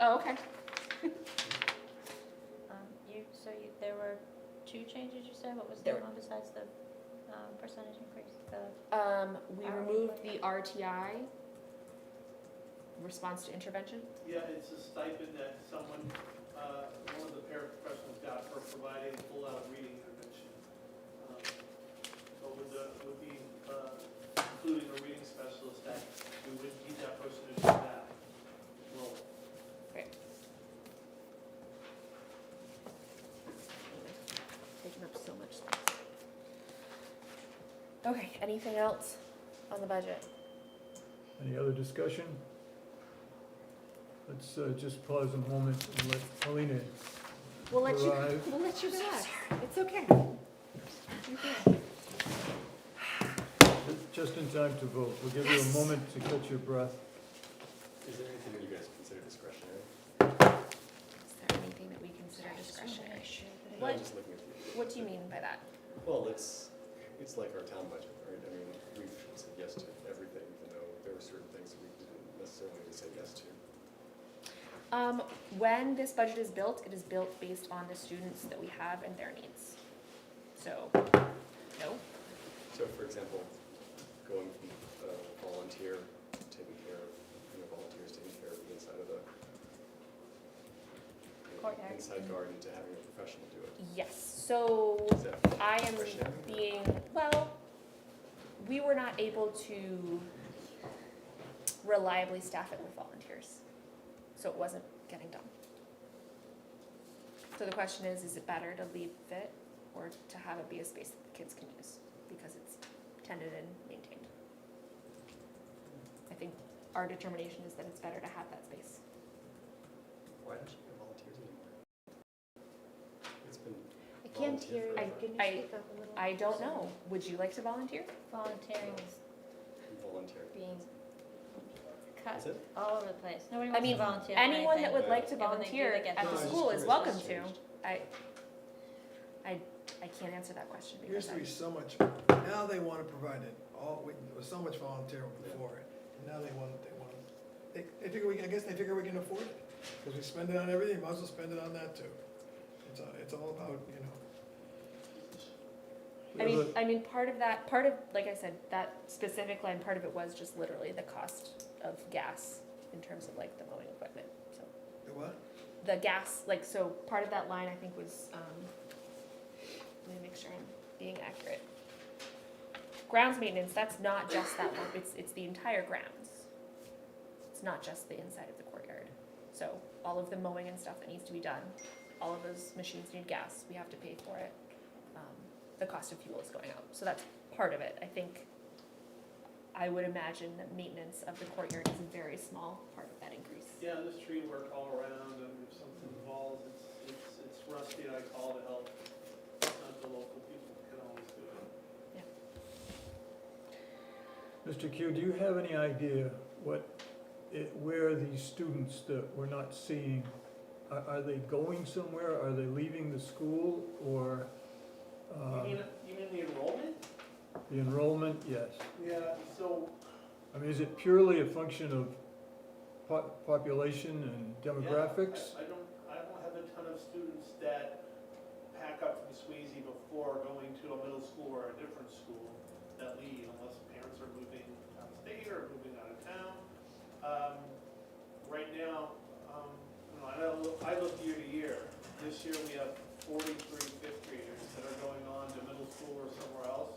Oh, okay. There were 2 changes you said, what was the There- one besides the, percentage increase, the? We Hourly removed employee. the RTI, response to intervention. Yeah, it's a stipend that someone, one of the paraprofessionals got for providing full-out reading intervention. But with the, including a reading specialist, that we would need that person to do that role. Taking up so much space. Okay, anything else on the budget? Any other discussion? Let's just pause a moment and let Helena We'll let you, arrive. we'll let you relax. It's okay. Just in time to vote. We'll give you a moment to catch your breath. Is there anything that you guys consider discretionary? Is there anything that we consider discretionary? No, What, I'm just looking at you. what do you mean by that? Well, it's like our town budget, right? I mean, we've said yes to everything, even though there were certain things that we didn't necessarily need to say yes to. When this budget is built, it is built based on the students that we have and their needs. So, no. So for example, going from volunteer, taking care of, volunteers taking care of the inside of the Courtyard. inside garden to having a professional do it. Yes, so Is that I am discretionary? being, well, we were not able to reliably staff it with volunteers. So it wasn't getting done. So the question is it better to leave it or to have it be a space that the kids can use? Because it's tended and maintained. I think our determination is that it's better to have that space. Why don't you get volunteers anymore? It's been I can't hear you, Volunteer can you I- speak up a little? I don't know. Would you like to volunteer? Volunteering is volunteer. being cut Is it? all over the place. Nobody I wants to mean, volunteer for anyone that anything. would like to And when they do, volunteer they get at No, the I was school just is curious welcome what's to. changed. I can't answer that question There because used to be so much, now they want to provide it, there was so much volunteer before, and now they they figure I guess they figure we can afford it, because we spend it on everything, might as well spend it on that too. It's all about, I mean, part of, like I said, that specific line, part of it was just literally the cost of gas in terms of like the mowing equipment, so. the what? The gas, like, so part of that line I think was, let me make sure I'm being accurate. Grounds maintenance, that's not just that one, it's the entire grounds. It's not just the inside of the courtyard. So all of the mowing and stuff that needs to be done, all of those machines need gas, we have to pay for it. The cost of fuel is going up, so that's part of it. I think, I would imagine that maintenance of the courtyard is a very small part of that increase. Yeah, there's tree work all around, and if something falls, it's Rusty and I call to help. Not the local people can always do it. Mr. Q, do you have any idea where these students that we're not seeing, are they going somewhere? Are they leaving the school or You mean the enrollment? the enrollment? Yes. Yeah, so, I mean, is it purely a function of population and demographics? yeah, I don't have a ton of students that pack up from Swayze before going to a middle school or a different school that leave, unless parents are moving out of state or moving out of town. Right now, I look year to year. This year we have 43 fifth graders that are going on to middle school or somewhere else.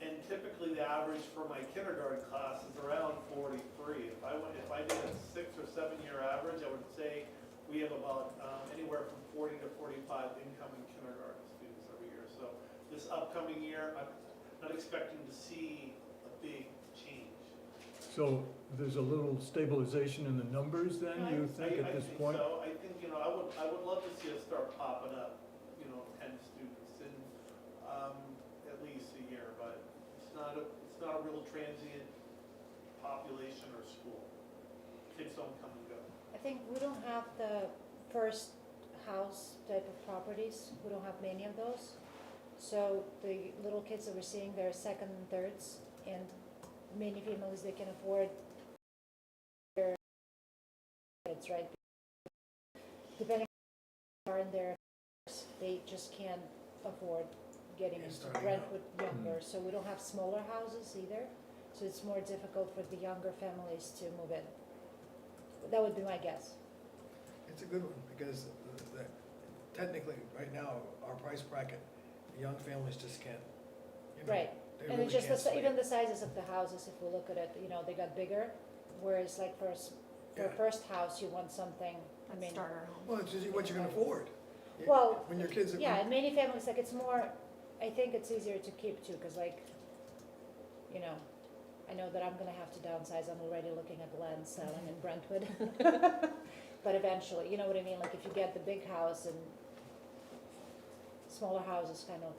And typically the average for my kindergarten class is around 43. If I did a 6 or 7 year average, I would say we have about anywhere from 40 to 45 incoming kindergarten students every year. So this upcoming year, I'm not expecting to see a big change. So there's a little stabilization in the numbers then, you think, at this point? So I think, I would love to see us start popping up, 10 students. And at least a year, but it's not a real transient population or school. Kids don't come and go. I think we don't have the first house type of properties, we don't have many of those. So the little kids that we're seeing, they're second and thirds, and many families, they can afford their kids, right? Depending on where they are in their, they just can't afford getting Yeah, into starting Brentwood younger, so we don't have smaller houses either. So it's more difficult for the younger families to move in. That would be my guess. It's a good one, because technically, right now, our price bracket, the young families just can't, you know. Right. They And really it's just can't swing even it. the sizes of the houses, if we look at it, you know, they got bigger, whereas like for a Yeah. first house, you want something, I mean, Starter home. Well, it's just what you can afford. You- Well, When your kids are. yeah, and many families, like it's more, I think it's easier to keep too, cause like, you know, I know that I'm gonna have to downsize, I'm already looking at land selling in Brentwood. But eventually, you know what I mean, like if you get the big house and smaller houses kind of,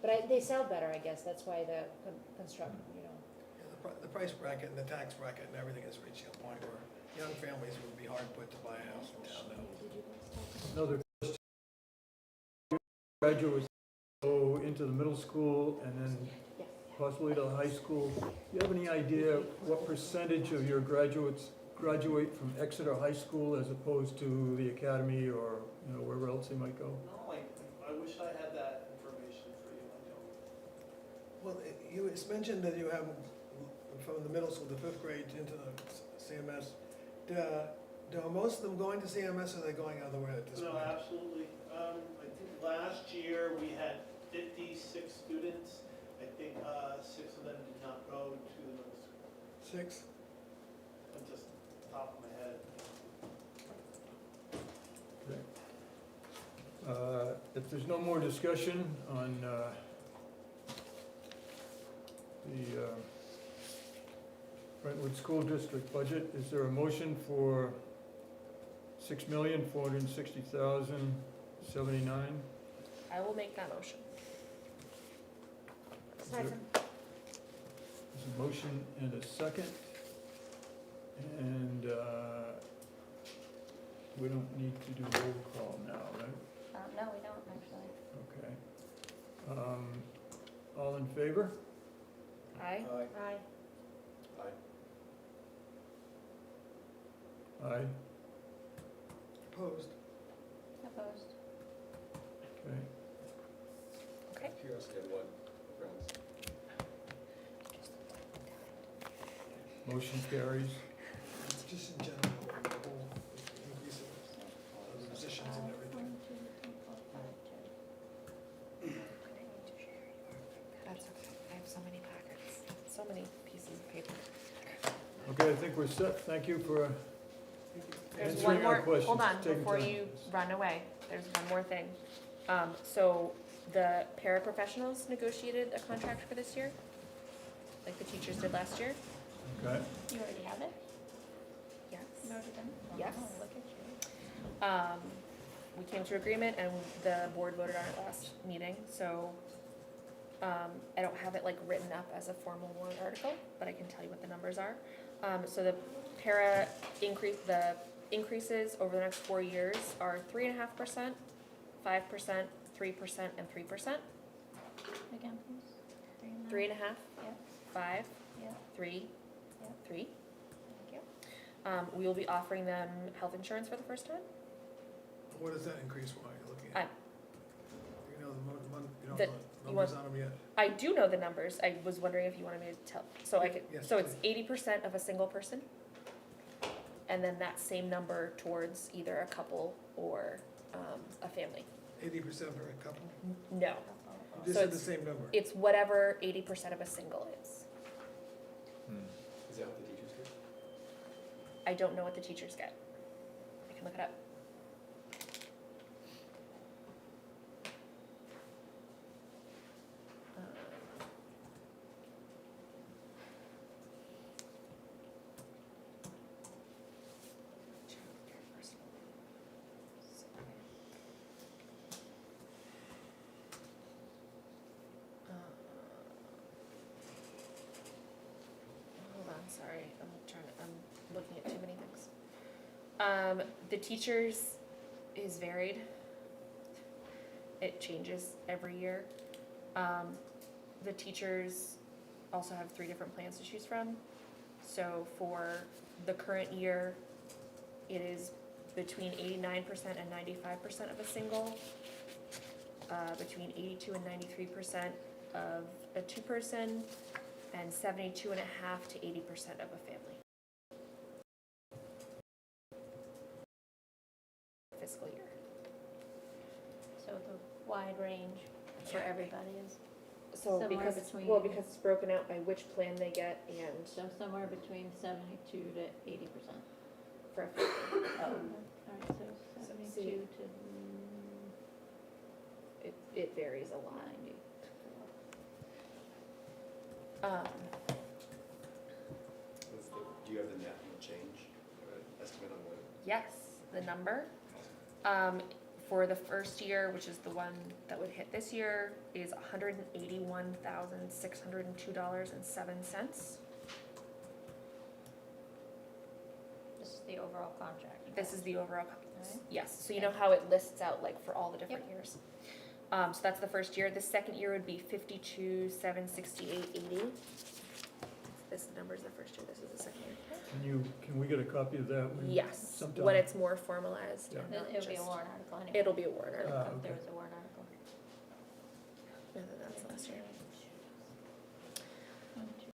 but they sell better, I guess, that's why the construct, you know. Yeah, the price bracket and the tax bracket and everything is reaching a point where young families would be hard put to buy a house in town now. Another question. Graduates go into the middle school and then Yes. possibly to the high school. Do you have any idea what percentage of your graduates graduate from Exeter High School as opposed to the academy or, you know, wherever else they might go? No, I wish I had that information for you, I don't. Well, it's mentioned that you have from the middle school, the fifth grade into the CMS. Do most of them going to CMS, or are they going other way at this No, point? absolutely. I think last year we had 56 students. I think 6 of them did not go to the middle school. 6? I'm just top of my head. Okay. If there's no more discussion on the Brentwood School District budget, is there a motion for $6,460,079? I will make that motion. Second. There's a motion and a second. And we don't need to do roll call now, right? No, we don't actually. Okay. All in favor? Aye. Aye. Aye. Opposed? Opposed. Okay. Okay. Curiosity, I have one, friends. Motion carries. Just in general, the whole increase of the positions and everything. 1, 2, 3, 4, 5, 2. That's okay. I have so many packets, so many pieces of paper. Okay, I think we're set. Thank you for There's answering one our more, questions. hold on, Taking before time. you run away, there's one more thing. So the paraprofessionals negotiated a contract for this year, like the teachers did last year. Okay. You already have it? Yes. You already done it? Yes. Oh, look at you. We came to agreement and the board voted on it last meeting, so I don't have it like written up as a formal warrant article, but I can tell you what the numbers are. So the para increases over the next 4 years are 3.5%, 5%, 3%, and 3%. Again, please. 3.5, Yep. 5, Yep. 3, Yep. 3. Thank you. We will be offering them health insurance for the first time. What does that increase while you're looking at? You know The- the you numbers want- on them yet? I do know the numbers. I was wondering if you wanted me to tell. So I could. Yes, So it's please. 80% of a single person, and then that same number towards either a couple or a family. 80% for a couple? No, You So just said the it's- same number. it's whatever 80% of a single is. Is that what the teachers do? I don't know what the teachers get. I can look it up. sorry, I'm looking at too many things. The teachers is varied. It changes every year. The teachers also have 3 different plans to choose from. So for the current year, it is between 89% and 95% of a single, between 82 and 93% of a 2-person, and 72.5% to 80% of a family. Fiscal year. So the wide range for everybody is, So Somewhere because between- because it's broken out by which plan they get and so somewhere between 72 to 80%. for a family. Oh, all right, so 72 to It varies a lot. 90. Do you have the net change, estimate on what? Yes, the number. For the first year, which is the one that would hit this year, is $181,602.07. This is the overall contract. This is the overall, Right. yes, so you know how it lists out like for all the different years. So that's the first year. The second year would be 52,768.80. This number's the first year, this is the second year. Can we get a copy of that? Yes, Sometime? when it's more formalized. Yeah. and not It'll be a just- warrant article anyway. It'll be a warrant article. Ah, There okay. was a warrant article. And then that's last year. 1, 2,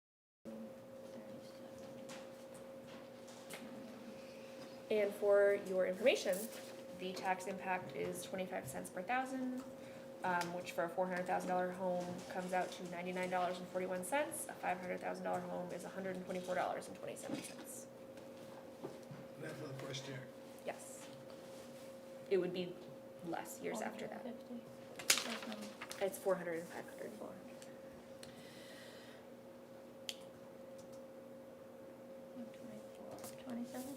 37. And for your information, the tax impact is 25 cents per thousand, which for a $400,000 home comes out to $99.41. A $500,000 home is $124.27. That for the first year. Yes. It would be less years after that. 450. It's 400 and 500. 124, 27?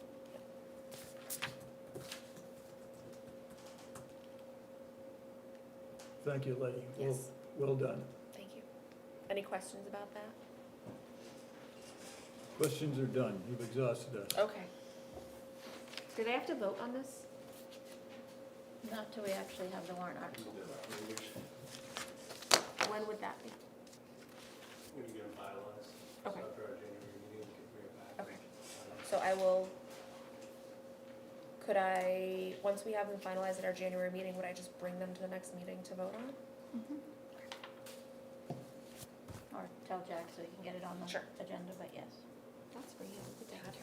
Thank you, Letty. Yes. Well done. Thank you. Any questions about that? Questions are done. You've exhausted us. Okay. Do they have to vote on this? Not till we actually have the warrant article. When would that be? When you get them finalized. Okay. So after our January meeting, we can bring it back. Okay. So I will, could I, once we have them finalized at our January meeting, would I just bring them to the next meeting to vote on? Or tell Jack so he can get it on the Sure. agenda, but yes. That's for you, Dad.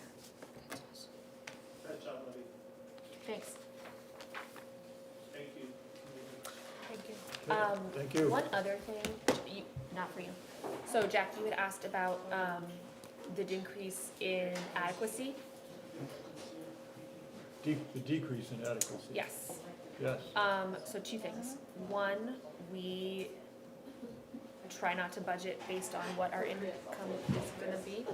Good job, Libby. Thanks. Thank you. Thank you. Okay, Thank you. One other thing, not for you. So Jack, you had asked about, the decrease in adequacy. The decrease in adequacy. Yes. Yes. So 2 things. One, we try not to budget based on what our income is gonna be.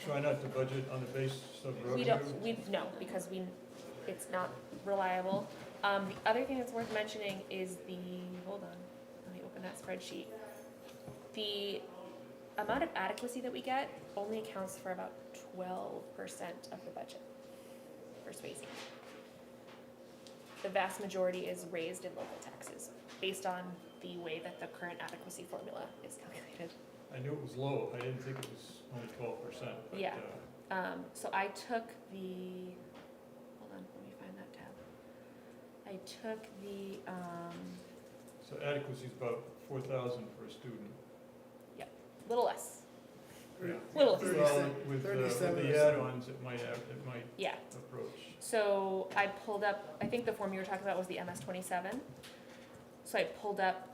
Try not to budget on the basis of We revenue. don't, no, because it's not reliable. The other thing that's worth mentioning is hold on, let me open that spreadsheet. The amount of adequacy that we get only accounts for about 12% of the budget for Swayze. The vast majority is raised in local taxes, based on the way that the current adequacy formula is calculated. I knew it was low. I didn't think it was only 12%. But, Yeah. So I took hold on, let me find that tab. I took So adequacy is about 4,000 per student. little less, Yeah. little less. Well, with 37 the or something. add-ons, it might Yeah, approach. so I pulled up, I think the form you were talking about was the MS-27. So I pulled up,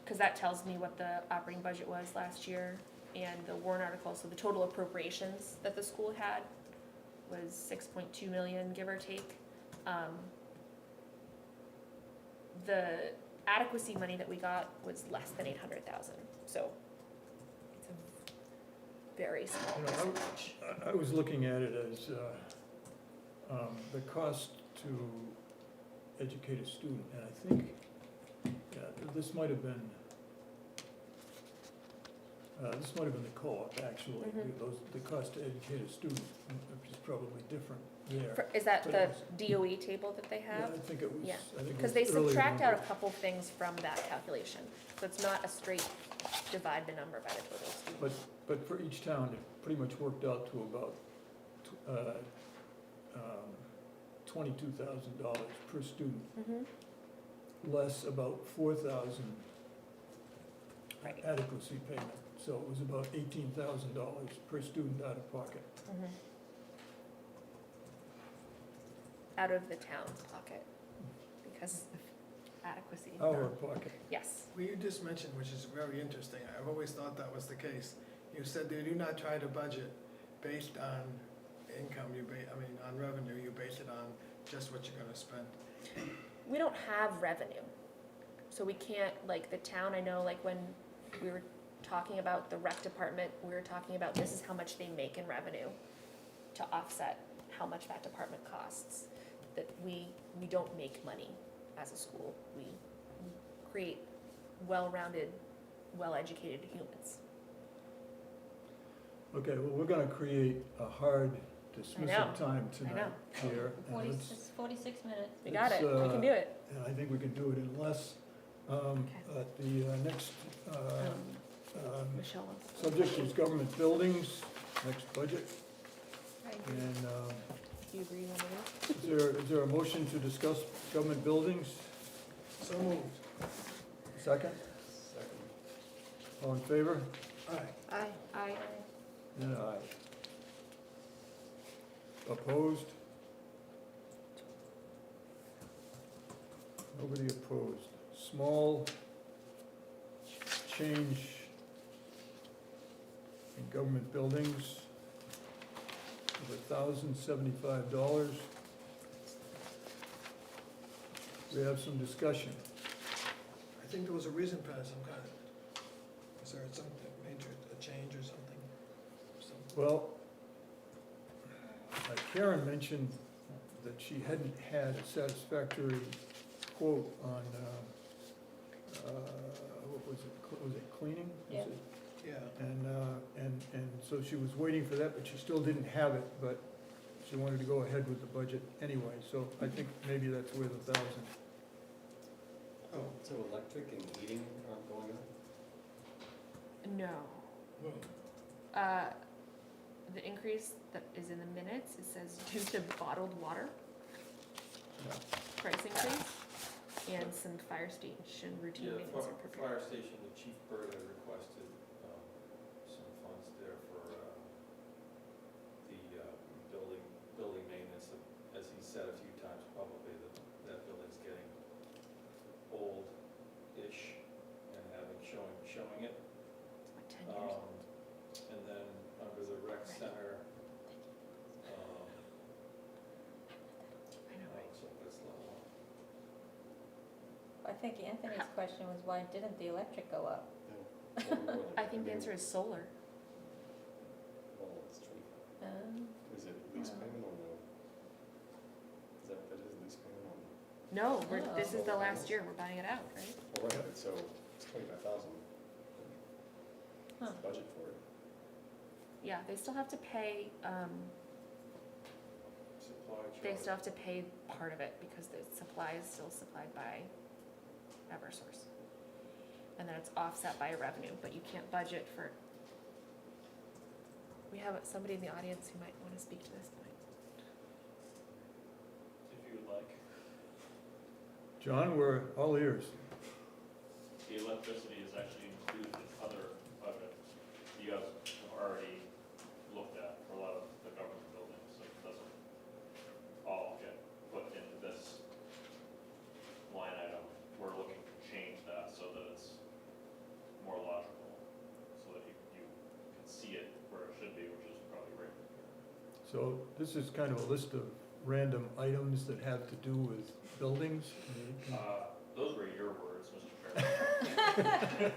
cause that tells me what the operating budget was last year and the warrant article, so the total appropriations that the school had was 6.2 million, give or take. The adequacy money that we got was less than 800,000, so it's a very small You know, percentage. I was looking at it as the cost to educate a student, and I think, yeah, this might have been this might have been the co-op, actually, Mhm. the cost to educate a student, which is probably different there. Is that But the it was- DOE table that they Yeah, have? I think it was, Yeah. I think it Because was they earlier subtract than out a that. couple things from that calculation, so it's not a straight divide the number by the total students. But for each town, it pretty much worked out to about $22,000 per student, Mhm. less about 4,000 Right. adequacy payment. So it was about $18,000 per student out of pocket. Mhm. Out of the town's pocket, because of adequacy. Our pocket. Yes, Well, you just mentioned, which is very interesting, I've always thought that was the case. You said they do not try to budget based on income, on revenue, you base it on just what you're gonna spend. we don't have revenue, so we can't, like, the town, I know, like, when we were talking about the rec department, we were talking about this is how much they make in revenue to offset how much that department costs. That we don't make money as a school, we create well-rounded, well-educated humans. Okay, well, we're gonna create a hard dismissal know, time I tonight know. here. and 46, let's- 46 minutes. We got it, It's, we can do it. And I think we can do it in less. At the next Michelle wants to. subject is government buildings, next budget. I agree. And Do you agree you want to do it? is there a motion to discuss government buildings? So moved. Second? Second. All in favor? Aye. Aye. And aye. Opposed? Nobody opposed. Small change in government buildings of $1,075. We have some discussion. I think there was a reason for that, some kind of, is there something major, a change or something? Well, Karen mentioned that she hadn't had a satisfactory quote on, what was it cleaning? Was Yeah. it? Yeah, And so she was waiting for that, but she still didn't have it, but she wanted to go ahead with the budget anyway, so I think maybe that's where the 1,000. oh, So electric and heating aren't going up? No. well, The increase that is in the minutes, it says due to bottled water Yeah. price increase and some fire station routine Yeah, maintenance and repair. fire station, the chief bird had requested some funds there for the building maintenance. As he said a few times publicly, that building's getting old-ish and showing it. Like 10 years old. And then under the rec center, I know, right? so that's level. I think Anthony's question was, why didn't the electric go up? I think the answer is solar. Well, it's 25. Is it lease payment or no? Is that what that is, lease payment or no? No, this is the last year, we're buying it out, right? Well, right, but so it's 25,000. Huh. Budget for it. Yeah, they still have to pay, Supply they charge. still have to pay part of it because the supply is still supplied by Eversource. And then it's offset by revenue, but you can't budget for. We have somebody in the audience who might want to speak to this point. If you would like. John, we're all ears. The electricity is actually included in other budgets you guys have already looked at for a lot of the government buildings, so it doesn't all get put into this line item. We're looking to change that so that it's more logical, so that you can see it where it should be, which is probably right. So this is kind of a list of random items that have to do with buildings. Those were your words, Mr. Chairman.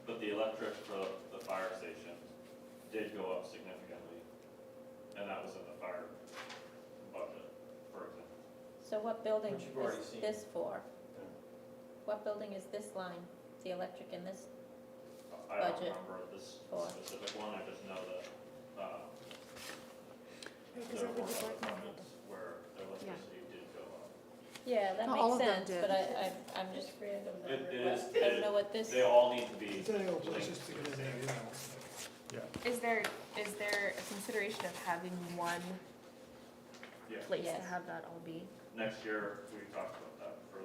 But the electric for the fire station did go up significantly, and that was in the fire budget, for example. So what building Which you've already is seen. this for? Yeah. What building is this line, the electric in this? I don't Budget. remember, this this For. specific one, I just know that, Because there every were other department had budgets where the electricity did go up. Yeah, that Not all makes of them sense, did. but I'm just, It is, I don't know what this, they all need to be It's only linked. just to get in there, you know. Is there a consideration of having one Yeah, place to Yes. have that all be? next year, we talked about that for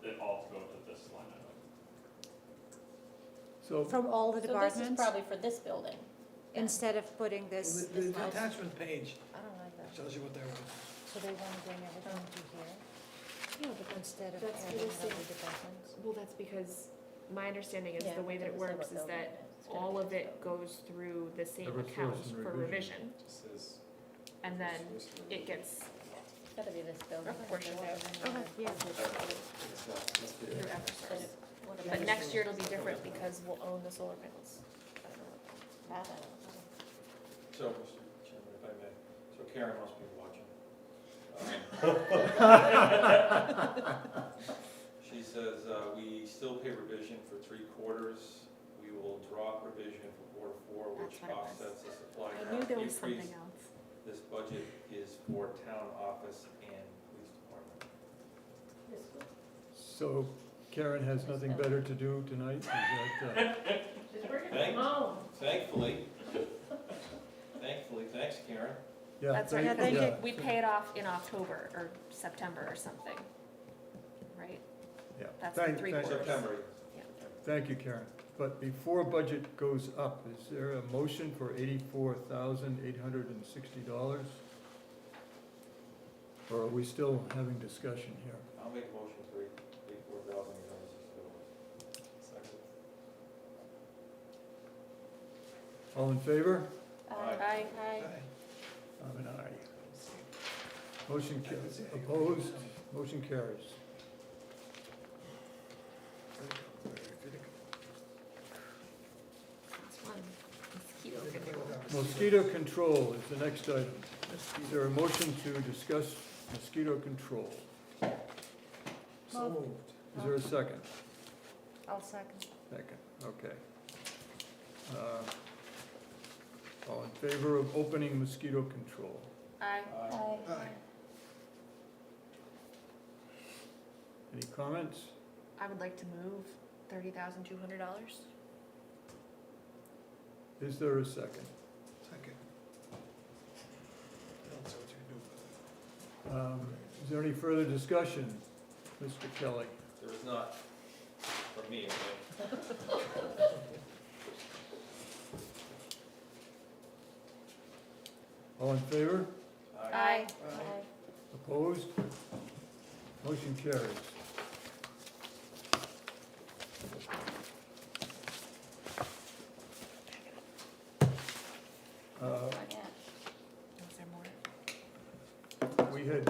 it all to go to this line item. So, From all the so this is departments, probably for this building. then. instead of putting Well, this, the attachment page I don't like that. shows you what they're, So they wanna bring everything to here? Yeah, but instead of That's having what I'm other departments. Well, that's because my understanding is Yeah, the way that it doesn't say works what is building that it is. It's gotta all be of this it building. goes through the same Eversource account and for revision. revision, It just says. and then it gets It's gotta be this building. apportioned out Okay, yeah. It's not, must be through there. Eversource. What But about next year it'll be different because we'll own the solar panels. I don't know what- that? I don't know. So, Mr. Chairman, if I may, so Karen must be watching. She says, we still pay revision for 3/4. We will drop revision for quarter 4, which That's what it was. offsets the supply I knew grant there was increase. something else. This budget is for town office and police department. so Karen has nothing better to do tonight? Is that, She's working Thank- from home. Thankfully, thanks Karen. yeah. That's right, Yeah, thank yeah. you. we pay it off in October or September or something, right? Yeah. That's the Thank- 3/4. September. Yeah. Thank you, Karen. But before budget goes up, is there a motion for $84,860? Or are we still having discussion here? I'll make a motion for $84,860. Second. All in favor? Aye. Aye. I'm an aye. Motion opposed, motion carries. That's one mosquito control. Mosquito control is the next item. Is there a motion to discuss mosquito control? so moved. Is there a second? I'll second. Second, okay. All in favor of opening mosquito control? Aye. Aye. Aye. Any comments? I would like to move $30,200. Is there a second? Second. I don't see what you can do with it. Is there any further discussion, Mr. Kelly? There is not, from me, okay? All in favor? Aye. Aye. Opposed? Motion carries. Not yet. Was there more? We had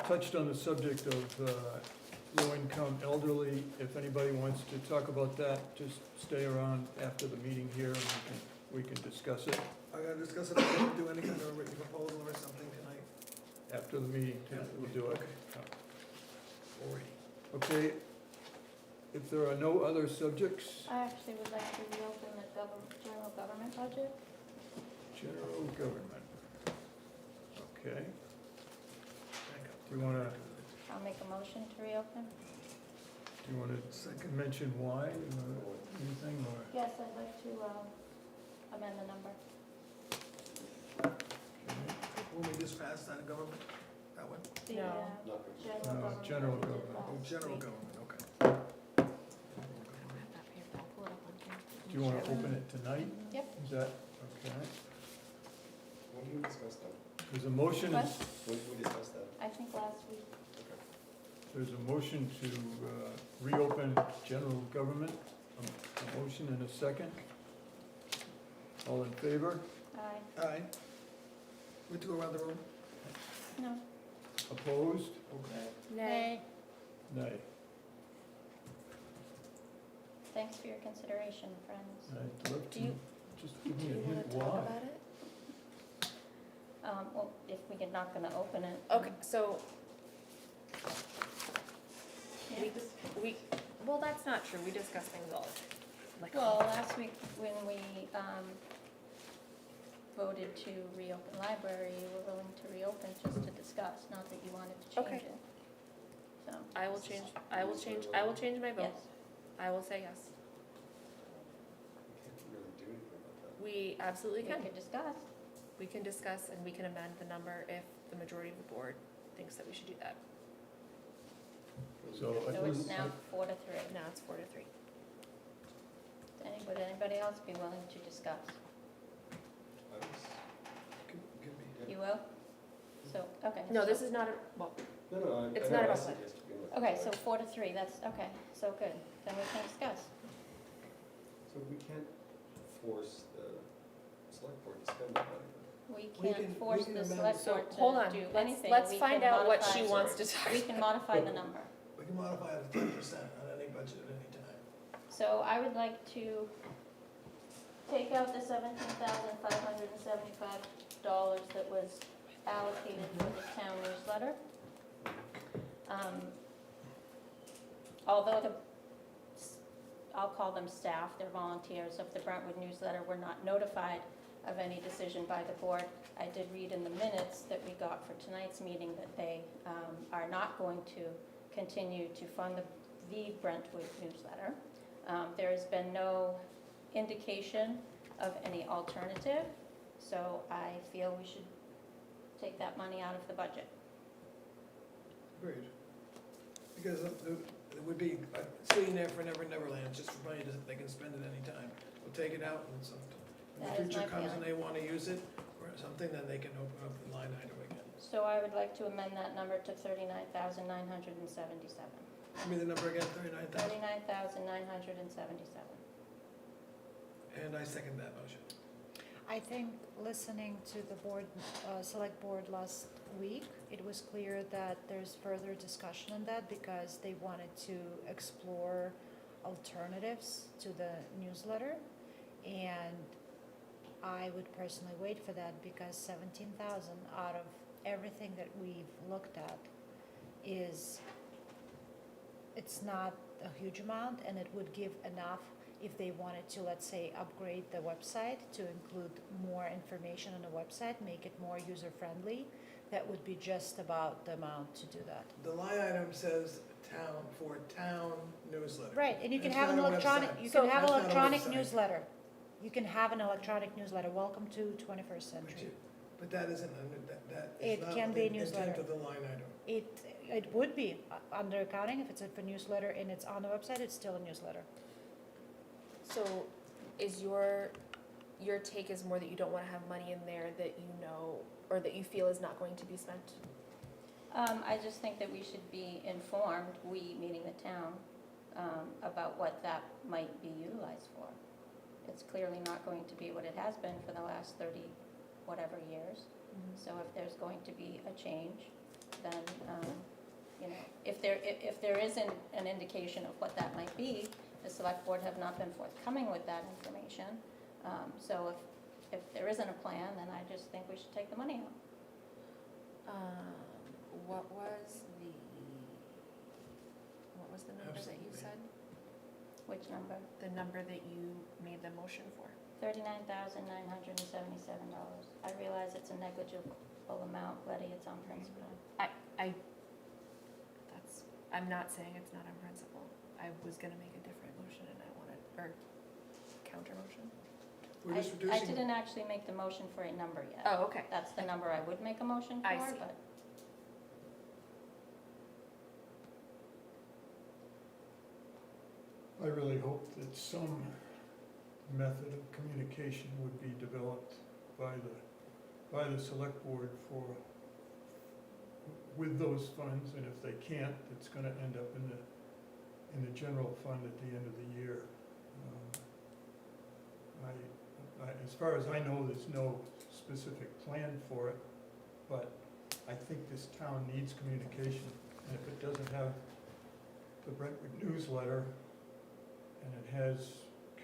touched on the subject of low-income elderly. If anybody wants to talk about that, just stay around after the meeting here and we can discuss it I'm gonna discuss it, we're gonna do any kind of written proposal or something tonight. after the meeting. We'll do it. Alrighty. Okay, if there are no other subjects, I actually would like to reopen the general government budget. general government. Okay, do you wanna, I'll make a motion to reopen. mention why, or anything, or? Yes, I'd like to amend the number. When we just passed on government, that one? The No. general No, government. general budget government. last Oh, general week. government, okay. I don't have that paper. I'll pull it up on here. Do you wanna open it tonight? Yep. Is that, okay? When did we discuss that? There's a motion, What? When did we discuss that? I think last week. there's a motion to reopen general government. A motion and a second. All in favor? Aye. Aye. We to go around the room? No. Opposed? Nay. Nay. Thanks for your consideration, friends. I'd love Do to, you- just give Do me you a wanna hint talk why. about it? Well, if we're not gonna open it. Okay, so Yeah. we, well, that's not true. We discuss things all the time. like. Well, last week when we voted to reopen library, you were willing to reopen just to discuss, not that you wanted to change Okay. it. So, I will change my vote. yes. I will say yes. We can't really do anything about that. We absolutely We can. could discuss. We can discuss and we can amend the number if the majority of the board thinks that we should do that. So I So it's was, now 4-3. Now it's 4-3. Would anybody else be willing to discuss? I was, Give me, You will? So, okay. No, this is not, well, no, It's I not know, I about said yes to begin with. Okay, so 4-3, that's, okay, so good. Then we can discuss. So we can't force the select board to spend that money. We We can't can- force we can the amend select it. so board hold to on, do let's, anything. let's We find can out what modify- she wants to talk We can modify the number. we can modify it to 10% on any budget at any time. So I would like to take out the $17,575 that was allocated for the town newsletter. Although I'll call them staff, they're volunteers of the Brentwood newsletter, were not notified of any decision by the board. I did read in the minutes that we got for tonight's meeting that they are not going to continue to fund the Brentwood newsletter. There has been no indication of any alternative, so I feel we should take that money out of the budget. Agreed. Because it would be sitting there for Never Neverland, just for money that they can spend at any time. We'll take it out and some, when That the is future my comes and feeling. they wanna use it or something, then they can open up the line item again. So I would like to amend that number to 39,977. Give me the number again, 39,000, 39,977. and I second that motion. I think listening to the board, select board last week, it was clear that there's further discussion on that because they wanted to explore alternatives to the newsletter. And I would personally wait for that because 17,000 out of everything that we've looked at it's not a huge amount, and it would give enough if they wanted to, let's say, upgrade the website to include more information on the website, make it more user-friendly. That would be just about the amount to do that. The line item says town newsletter. Right, and you can It's have an not a electronic, website. you can have That's an not a electronic website. newsletter. You can have an electronic newsletter, welcome to 21st But century. you- But that isn't, that It is not can the be a intent newsletter. of the line item. It would be under accounting, if it's a newsletter and it's on the website, it's still a newsletter. So is your take is more that you don't wanna have money in there that you know, or that you feel is not going to be spent? I just think that we should be informed, we, meaning the town, about what that might be utilized for. It's clearly not going to be what it has been for the last 30 whatever years. So if there's going to be a change, then, if there isn't an indication of what that might be, the select board have not been forthcoming with that information. So if there isn't a plan, then I just think we should take the money out. What was the number that you Absolutely. said? Which number? The number that you made the motion for? $39,977. I realize it's a negligible amount, Letty, it's on principle. I'm not saying it's not on principle. I was gonna make a different motion and I wanted, or counter motion. We're just I reducing. didn't actually make the motion for a number yet. Oh, okay. That's the number I would make a motion for, I see. but I really hope that some method of communication would be developed by the select board with those funds, and if they can't, it's gonna end up in the general fund at the end of the year. As far as I know, there's no specific plan for it, but I think this town needs communication, and if it doesn't have the Brentwood newsletter, and it has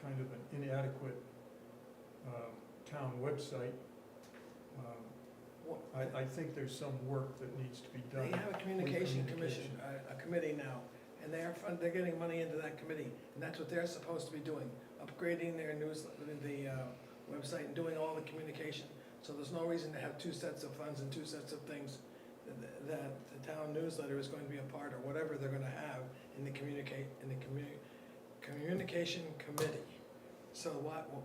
kind of an inadequate town website, I think there's some work that needs to be done. They have a communication commission, a committee now, and they're getting money into that committee, and that's what they're supposed to be doing, upgrading their the website and doing all the communication. So there's no reason to have two sets of funds and two sets of things that the town newsletter is going to be a part, or whatever they're gonna have in the communication committee. So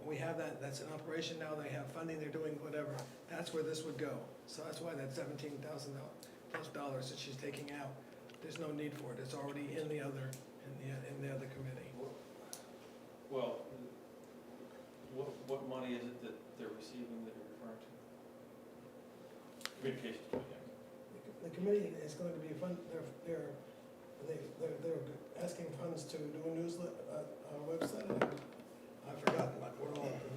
we have that's an operation now, they have funding, they're doing whatever, that's where this would go. So that's why that $17,000 plus dollars that she's taking out, there's no need for it, it's already in the other committee. Well, what money is it that they're receiving that you're referring to? Communications committee. The committee is going to be they're asking funds to do a newsletter, a website. I've forgotten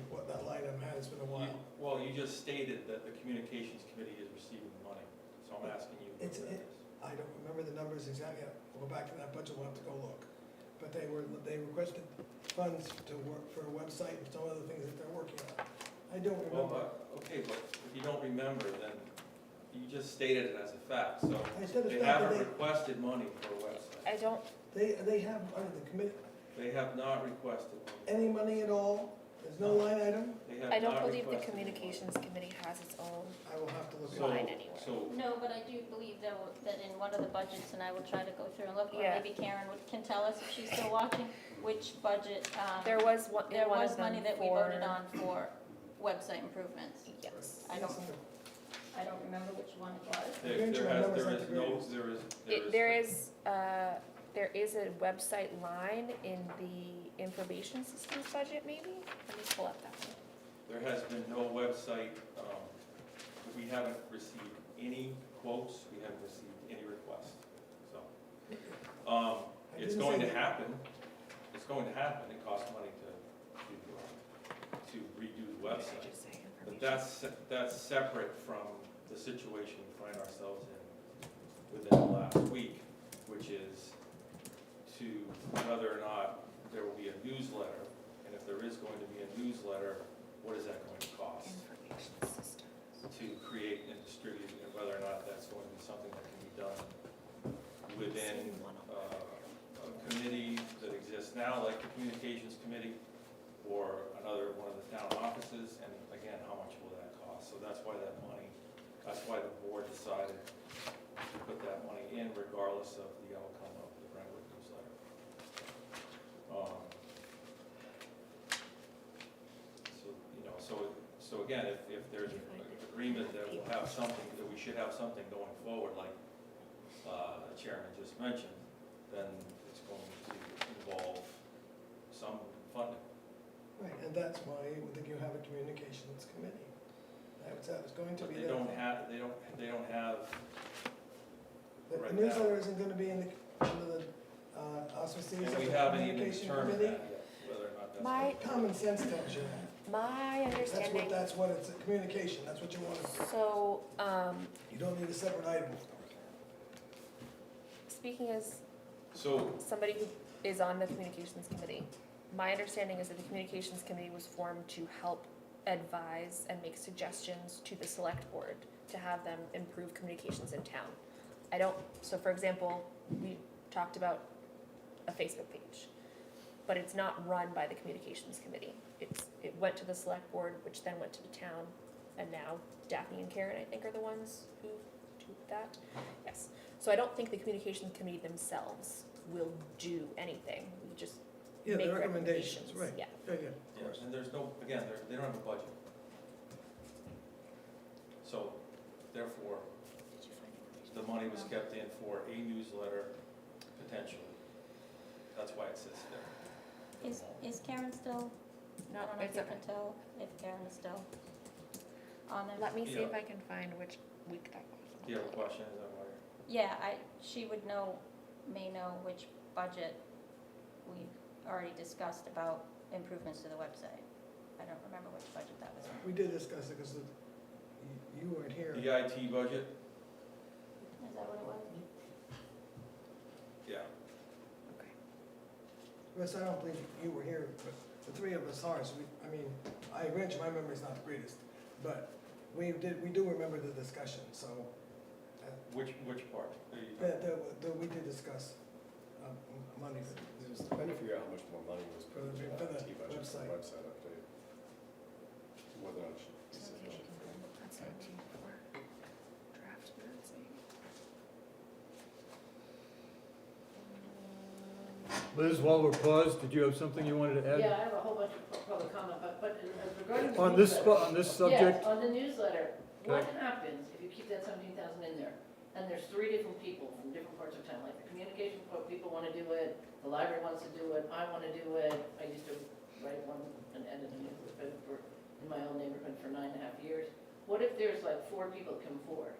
what that line item has, been a while. Well, you just stated that the communications committee is receiving money, so I'm asking you. what that is. I don't remember the numbers exactly, we'll go back to that budget, we'll have to go look. But they requested funds to work for a website and some other things that they're working on. I don't remember. Well, okay, but if you don't remember, then you just stated it as a fact, so I said it's they not haven't that requested money for a website. I don't, they have, under the committee, They have not requested money. any money at all, there's no line item, They have I don't not believe the requested money. communications committee has its own I will have to look So- at line anywhere. So, No, but I do believe though that in one of the budgets, and I will try to go through and look, or Yeah. maybe Karen can tell us if she's still watching, which budget, There was one, in there one was of them money that we for- voted on for website improvements. Yes. I don't remember which one it was. There is a website line in the information systems budget, maybe? Let me pull up that one. there has been no website, we haven't received any quotes, we haven't received any requests, so. It's didn't going say to that. happen, it costs money to redo the Did I website. just say But information? that's separate from the situation we find ourselves in within the last week, which is to whether or not there will be a newsletter, and if there is going to be a newsletter, what is that going to cost Information systems. to create and distribute, and whether or not that's going to be something that can be done within a committee that exists now, like the communications committee, or another one of the town offices, and again, how much will that cost? So that's why that's why the board decided to put that money in regardless of the outcome of the Brentwood newsletter. So again, if there's an agreement that we'll have something, that we should have something going forward, like the chairman just mentioned, then it's going to involve some funding. Right, and that's why you have a communications committee. That was going to But be they there. don't have, The right newsletter now. isn't gonna be under the auspices and of we the haven't even communication determined committee. that yet, whether or not that's. My- Common sense tells you that. My understanding, That's what it's, communication, that's what you want. so, You don't need a separate item for it. speaking as So, somebody who is on the communications committee, my understanding is that the communications committee was formed to help advise and make suggestions to the select board to have them improve communications in town. So for example, we talked about a Facebook page, but it's not run by the communications committee. It went to the select board, which then went to the town, and now Daphne and Karen, I think, are the ones who do that. Yes. So I don't think the communications committee themselves will do anything. We just Yeah, make the recommendations, right. Yeah. Yeah, of yeah, course. and there's no, again, they don't have a budget. So therefore, Did you find information? the money was kept in for a newsletter potentially. That's why it sits there. Is Karen still, I No, don't know if it's you okay. can tell if Karen is still on there. Let me see if Yeah. I can find which week that was. Do you have a question? Is that why you're? Yeah, she may know which budget we already discussed about improvements to the website. I don't remember which budget that was in. We did discuss it because you weren't here. The IT budget? Is that what it was? Yeah. Okay. Russ, I don't believe you were here, but the three of us are, so I agree, my memory's not the greatest, but we do remember the discussion, so. Which part? We did discuss money for the news. Trying to figure out how much more money was put For the- into for the that T budget for the website. website update. Whether or not it should be sufficient. That's 17.4. Draft minutes, maybe. Liz, while we're paused, did you have something you wanted to add? Yeah, I have a whole bunch of public comment, but regarding the On this, newsletter. on this subject? Yes, on the newsletter, what Okay. happens if you keep that 17,000 in there? And there's 3 different people from different parts of town, like the communication people wanna do it, the library wants to do it, I wanna do it. I used to write one and edit a newsletter in my own neighborhood for 9.5 years. What if there's like 4 people that come forward?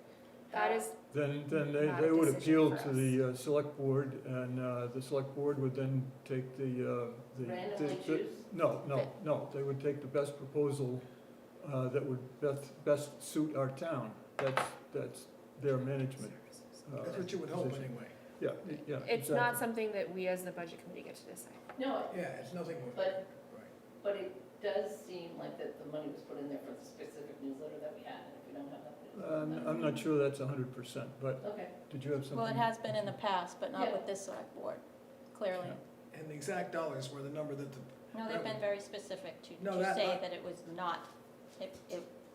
That is, Then Not they a would decision appeal for to the select board, and the select board would then take the. Randomly choose? No, they would take the best proposal that would best suit our town. That's their management. That's what you would hope position. anyway. Yeah, yeah. it's not exactly. something that we as the budget committee get to decide. No, Yeah, it's nothing. but, Right. but it does seem like that the money was put in there for the specific newsletter that we had, and if we don't have that. I'm not sure that's 100%, but Okay. did you have something? Well, it has been in the past, but not Yeah. with this select board, clearly. Yeah. And the exact dollars were the number that the, No, they've been very specific to No, say that- that it was not, if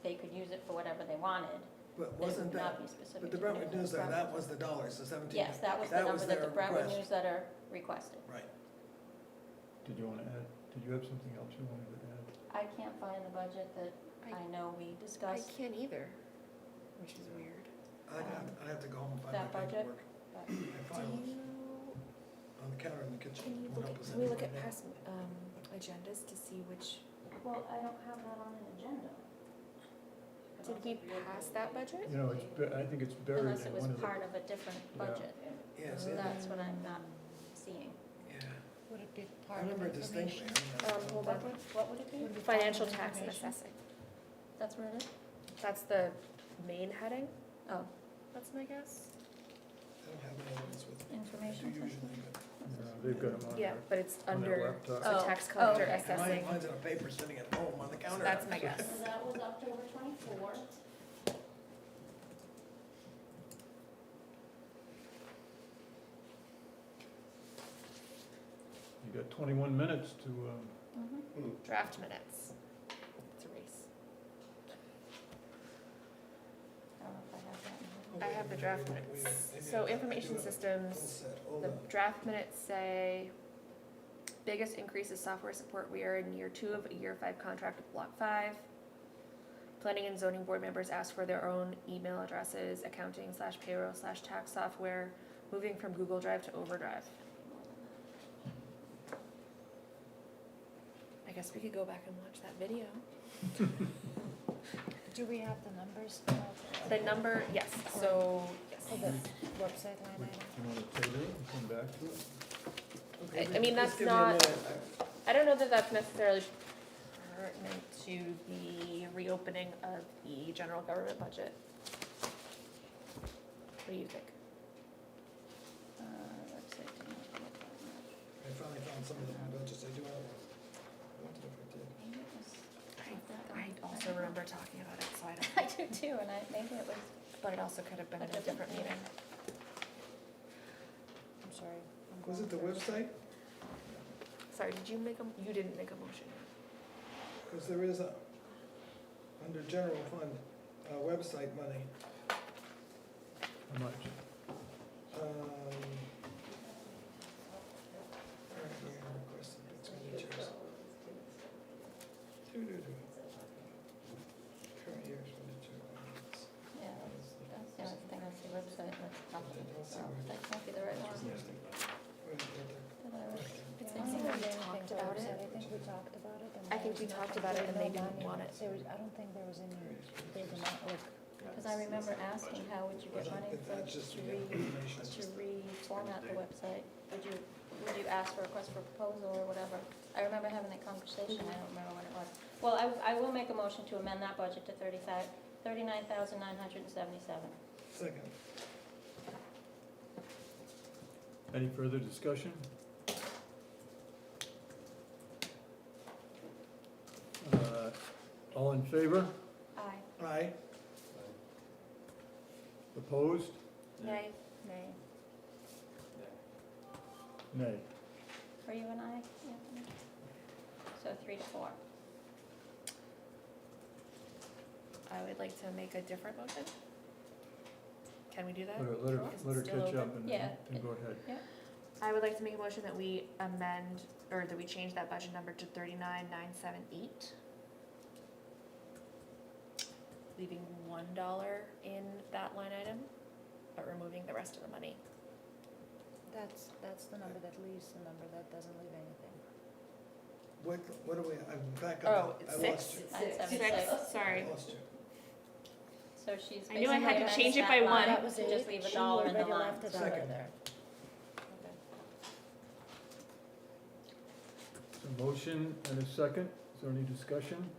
they could use it for whatever they wanted, but that it wasn't would that, not be specific but to the Brentwood newsletter, that Brentwood. was the dollars, the 17. Yes, that was the number that the their Brentwood request. newsletter requested. Right. Did you want to add, did you have something else you wanted to add? I can't find the budget that I know we I discussed, can't either, which is weird. I'd have to go home and find my That budget? paperwork. but My Do files you, on the counter in the kitchen. can you Won't look help at, us can we look any at right now. past, agendas to see which, well, I don't have that on an agenda, did we pass that budget? You know, I think it's buried unless it in was one of the. part of a different Yeah. budget. Yes, That's what I'm not seeing. yeah. Would it be I part of remember it distinctly. information? Hold What on. would, what would it be? Would it be part of Financial tax and information? assessing, That's where it is? that's the main heading, Oh, that's my guess. I don't have any of this with me. I information do system. usually, but They've got them on Yeah, there. but it's On that under laptop. the Oh, tax oh, collector okay. assessing, Mine's in a paper sitting at home on the counter. that's my guess. So that was October 24th. You got 21 minutes to, Mhm. Draft minutes. It's a race. I don't know if I have that in here. I have the draft minutes. So information systems, Hold the on. draft minutes say, biggest increase is software support. We are in year 2 of a year 5 contract with Block 5. Planning and zoning board members ask for their own email addresses, accounting/payroll/tax software, moving from Google Drive to Overdrive. I guess we could go back and watch that video. Do we have the numbers? The number, yes, so, For the website line item? you want to table it and come back to it? Okay, I mean, just that's give me a not- minute. I don't know that that's necessarily pertinent to the reopening of the general government budget. What do you think? Website didn't look like that much. I finally found some of the budgets I do have. I wondered if I did. Maybe it was not that I one. also don't know. remember talking about it, so I don't, I do too, and maybe it was, but it also could have been A in a different different meeting. I'm sorry. I'm Was it the going first. website? Sorry, did you make a, you didn't make a motion. Because there is a, under general fund, website money, How much? current year requested expenditures. Doo-doo-doo. Current year expenditure. yeah, that's the only thing I see website that's talking Don't see about. where- That can't be the right one. Where's it? Did I write- It's yeah. in I there. don't we think talked there about was it. I think we talked about it. I think we talked about it and they didn't want it. I don't think there was any, they did not look. Because I remember asking, how would you get money for, That's just to the information. reformat the website? Would you ask for a request for proposal or whatever? I remember having that conversation, I don't remember when it was. Well, I will make a motion to amend that budget to $39,977. Second. Any further discussion? All in favor? Aye. Aye. Opposed? Nay. Nay. Nay. you and I, Anthony? So 3 to 4. I would like to make a different motion. Can we do that? Let her, Is it let her still catch open? up and Yeah. then go ahead. I would like to make a motion that we amend, or that we change that budget number to 39,978. Leaving $1 in that line item, but removing the rest of the money. That's the number that leaves, the number that doesn't leave anything. What do we, I'm back Oh, up. it's I six? lost you. 976. Six, sorry. I lost you. So she's I knew I had basically to amends change it that by line one. That was to it. just leave $1 in the She already line. left a dollar Second. there. A motion and a second, is there any discussion?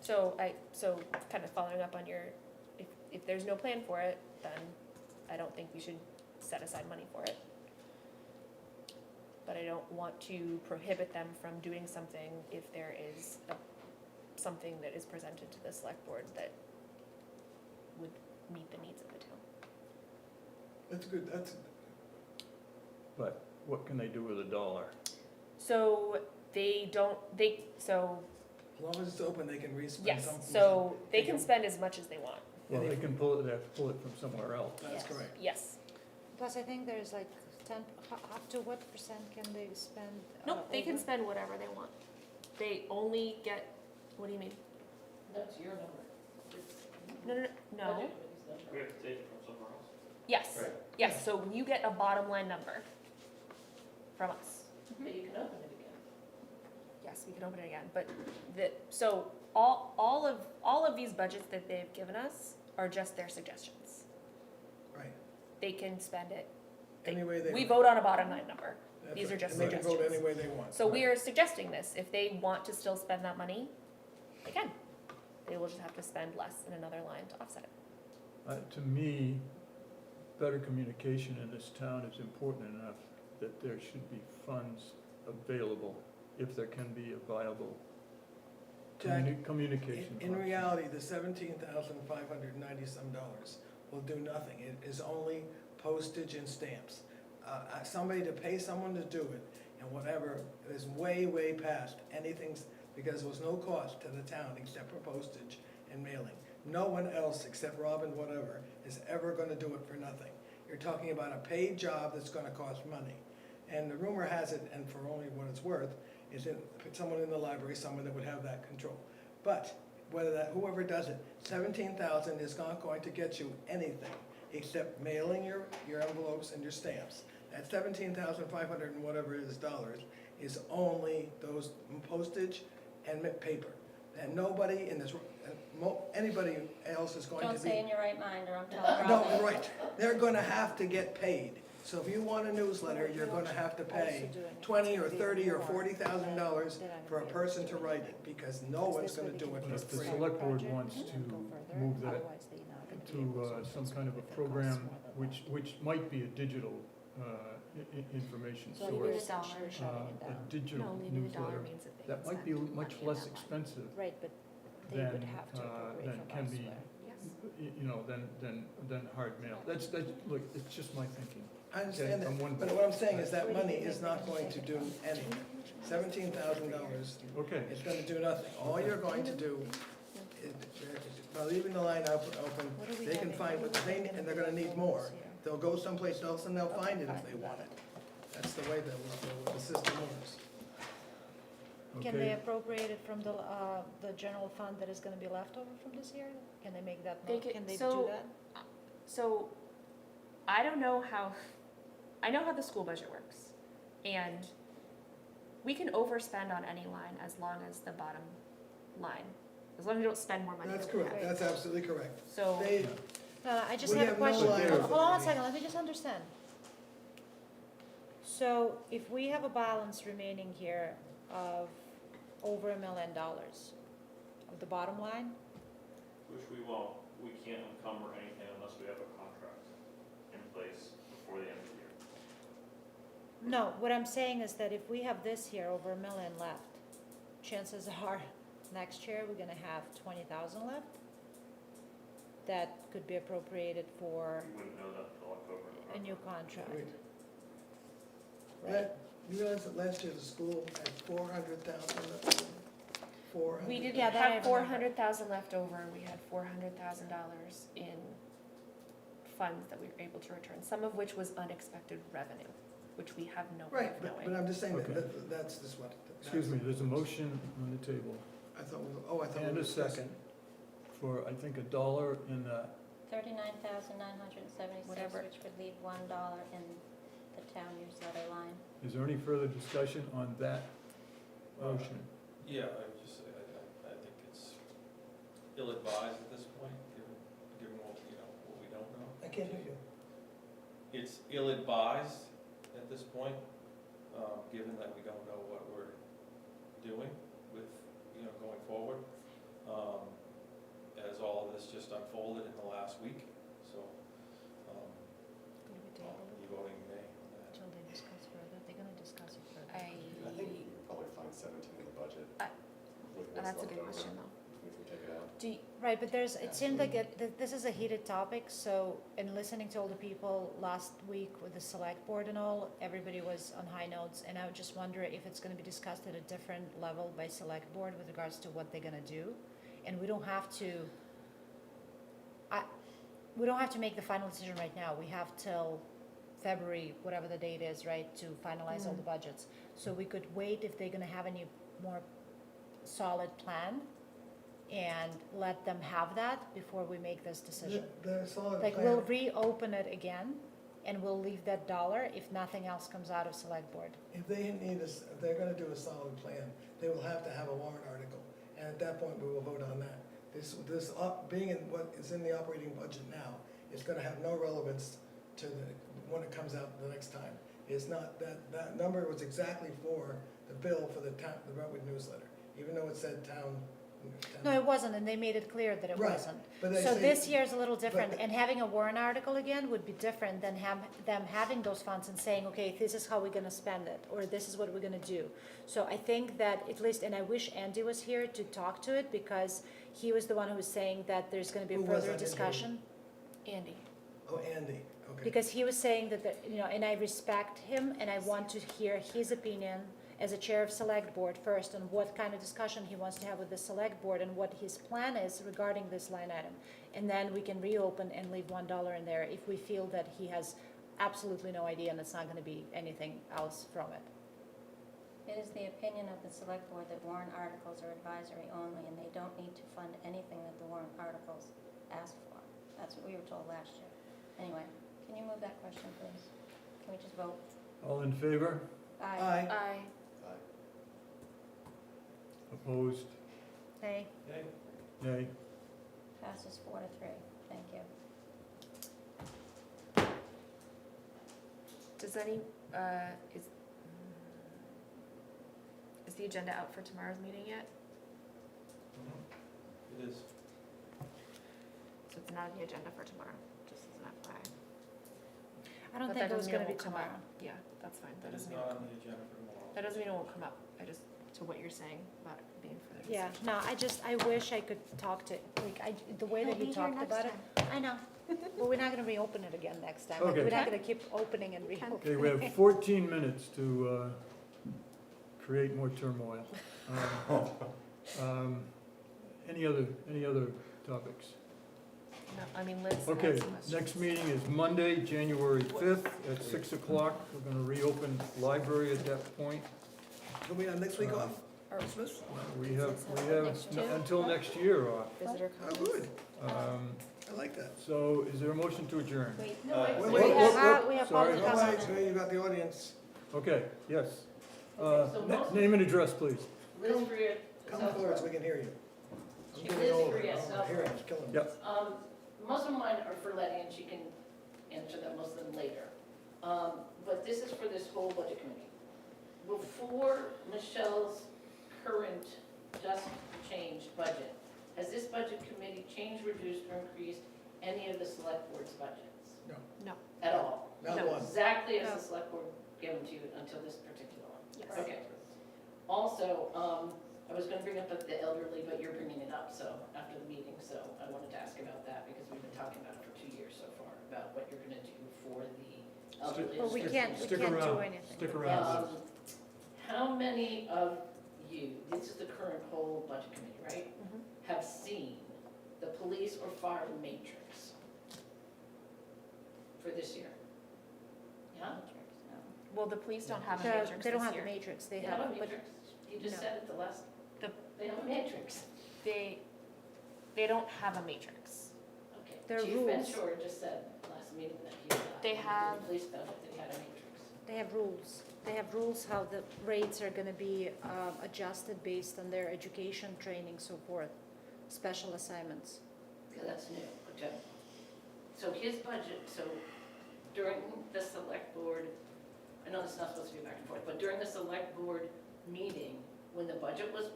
So kind of following up on your, if there's no plan for it, then I don't think we should set aside money for it. But I don't want to prohibit them from doing something if there is something that is presented to the select board that would meet the needs of the town. That's good, that's, But what can they do with $1? So so, as long as it's open, they can re-spend yes, something. so they can spend as much as they want, Well, they can pull it, they have to pull it from somewhere else. That's Yes. correct. yes. Plus, I think there's like 10, up to what percent can they spend? Nope, they can over? spend whatever they want. They only get, what do you mean? That's your number. No. Budget committee's number. We have to take it from somewhere else. Yes, Right. yes, so you get a bottom line number from us. But you can open it again. Yes, we can open it again, but so all of these budgets that they've given us are just their suggestions. Right, They can spend it. any way they We want. vote on a bottom line number. That's these right. are just And they can vote suggestions. any way they want. So we are suggesting this. If they want to still spend that money, they can. They will just have to spend less in another line to offset it. To me, better communication in this town is important enough that there should be funds available if there can be a viable Jack, communication. In function. reality, the $17,590-some will do nothing. It is only postage and stamps. Somebody to pay someone to do it and whatever is way, way past anything's, because there was no cost to the town except for postage and mailing. No one else except Robin, whatever, is ever gonna do it for nothing. You're talking about a paid job that's gonna cost money. And the rumor has it, and for only what it's worth, is that someone in the library, someone that would have that control. But whoever does it, 17,000 is not going to get you anything except mailing your envelopes and your stamps. That 17,500 and whatever it is dollars is only those postage and paper. And nobody in this, anybody else is going to be. Don't say in your right mind, or I'm telling No, Robin. right, they're gonna have to get paid. So if you want a newsletter, you're gonna have to pay $20 or $30 or $40,000 for a person to write it, because no one's gonna do it But for if the free. select board wants to move that to some kind of a program, which might be a digital information So Leaving we're a dollar. shutting it a down. digital No, leaving a dollar newsletter, means that they that can might be spend much money in less that line. expensive Right, but they than, would have to appropriate than from can be, elsewhere. Yes. than hard mail. That's, look, it's just my thinking. I understand Okay, I'm that, one- but what I'm saying is that money is not going to do anything. $17,000 Okay, is gonna do nothing. All you're going to do is, by leaving the line open, What do we they have can in find here? what they need, and they're gonna need more. They'll go someplace else and they'll find it if they want it. That's the way the system works. Can they okay. appropriate it from the general fund that is gonna be left over from this year? Can they make that, They could- can they do so- that? So, I don't know how, I know how the school budget works. And we can overspend on any line as long as the bottom line, as long as you don't spend more money. That's than we correct, have. that's absolutely correct. So, They, I just We have a have no question. liability. Hold on a second, let me just understand. So if we have a balance remaining here of over $1 million of the bottom line, Which we won't, we can't encumber anything unless we have a contract in place before the end of the year. no, what I'm saying is that if we have this here, over $1 million left, chances are next year we're gonna have 20,000 left that could be appropriated for We wouldn't know that until October, a new November. contract. Wait. right? You realize that last year the school had 400,000 left over? 400. We didn't Yeah, that I have remember. $400,000 left over, we had $400,000 in funds that we were able to return, some of which was unexpected revenue, which we have no way Right, of but knowing. I'm just saying Okay. that's just what. Excuse me, there's a motion on the table I thought, I thought we and were a discussing. second for, I think, $1 in that. 39,976, Whatever. which would leave $1 in the town newsletter line. Is there any further discussion on that motion? Yeah, I would just say, I think it's ill-advised at this point, given what, what we don't know. I can't hear you. It's ill-advised at this point, given that we don't know what we're doing with, going forward. As all of this just unfolded in the last week, so, Gonna be I'll tabled be voting nay on that. until they discuss further, they're gonna discuss it further. I think we can probably find 17 in the budget. With what's That's a left good over, question, though. if we take it out. Do you, right, but there's, it seemed like this is a heated topic, so in listening to all the people last week with the select board and all, everybody was on high notes, and I would just wonder if it's gonna be discussed at a different level by select board with regards to what they're gonna do. And we don't have to, we don't have to make the final decision right now, we have till February, whatever the date is, right, to finalize all the budgets. So we could wait if they're gonna have any more solid plan and let them have that before we make this decision. The solid Like, plan. we'll reopen it again, and we'll leave that $1 if nothing else comes out of select board. If they need us, if they're gonna do a solid plan, they will have to have a warrant article, and at that point, we will vote on that. This being in what is in the operating budget now, is gonna have no relevance to when it comes out the next time. It's not, that number was exactly for the bill for the Brentwood newsletter, even though it said town. No, it wasn't, and they made it clear that it Right, wasn't. but they So say- this year's a little different, but- and having a warrant article again would be different than them having those funds and saying, okay, this is how we're gonna spend it, or this is what we're gonna do. So I think that at least, and I wish Andy was here to talk to it, because he was the one who was saying that there's gonna be Who was further that? I didn't hear. discussion. Andy, Oh, Andy, okay. Because he was saying that, and I respect him, and I want to hear his opinion as a chair of select board first, on what kind of discussion he wants to have with the select board, and what his plan is regarding this line item. And then we can reopen and leave $1 in there if we feel that he has absolutely no idea and it's not gonna be anything else from it. It is the opinion of the select board that warrant articles are advisory only, and they don't need to fund anything that the warrant articles ask for. That's what we were told last year. Anyway, can you move that question, please? Can we just vote? All in favor? Aye. I, Opposed? Hey, Nay? Passes 4-3. Thank you. does any, is the agenda out for tomorrow's meeting yet? It is. So it's not on the agenda for tomorrow, just as an FYI. I don't But think that it was doesn't mean gonna be won't come up. tomorrow. Yeah, that's fine, that It is doesn't mean it'll not come on the agenda for tomorrow. That doesn't mean it won't come up, I just, to what you're saying about it being further Yeah, discussion. no, I wish I could talk to, the way that He'll he be here talked next about it. I know, but we're not gonna reopen it again next time. Like, Okay. we're not gonna keep opening and reopening. Okay, we have 14 minutes to create more turmoil. Any other topics? No, I mean, Liz has Okay, questions. next meeting is Monday, January 5th at 6 o'clock. We're gonna reopen library at that point. Can we have next week off, Christmas? We have Next year. until next year off. Visitor Oh, comments. good, Um, I like that. So is there a motion to adjourn? Wait, No, I- Wait, We wait, have Sorry. public All comment. right, you got the audience. Okay, yes. Okay, so most- Name and address, please. Liz Freer, Come forward so we can hear you. I'm She getting lives old, for yes, I'm so- hearing, it's killing me. Yep. Most of mine are for Letty, and she can answer them, most of them later. But this is for this whole budget committee. Before Michelle's current just changed budget, has this budget committee changed, reduced, or increased any of the select board's budgets? No. At all? Not No. one. Exactly as No. the select board given to you until this particular one? Yes. Okay. Also, I was gonna bring up the elderly, but you're bringing it up, so, after the meeting, so I wanted to ask about that, because we've been talking about it for 2 years so far, about what you're gonna do for the elderly. Well, we seniors. can't Stick do around. anything. Stick around. How many of you, this is the current whole budget committee, right? Mhm. Have seen the police or fire matrix for this year? Yeah? Well, the police don't have a The- matrix They don't this have the year. matrix, they They have, have a but matrix. You just no. said it the last, The- they have a matrix. They don't have a matrix. Okay. There are Chief rules. Ventura just said last meeting that he, They when he did have- the police budget, that he had a matrix. they have rules. They have rules how the rates are gonna be adjusted based on their education, training, so forth, special assignments. Yeah, that's new, okay. So his budget, so during the select board, I know this is not supposed to be back and forth, but during the select board meeting, when the budget was,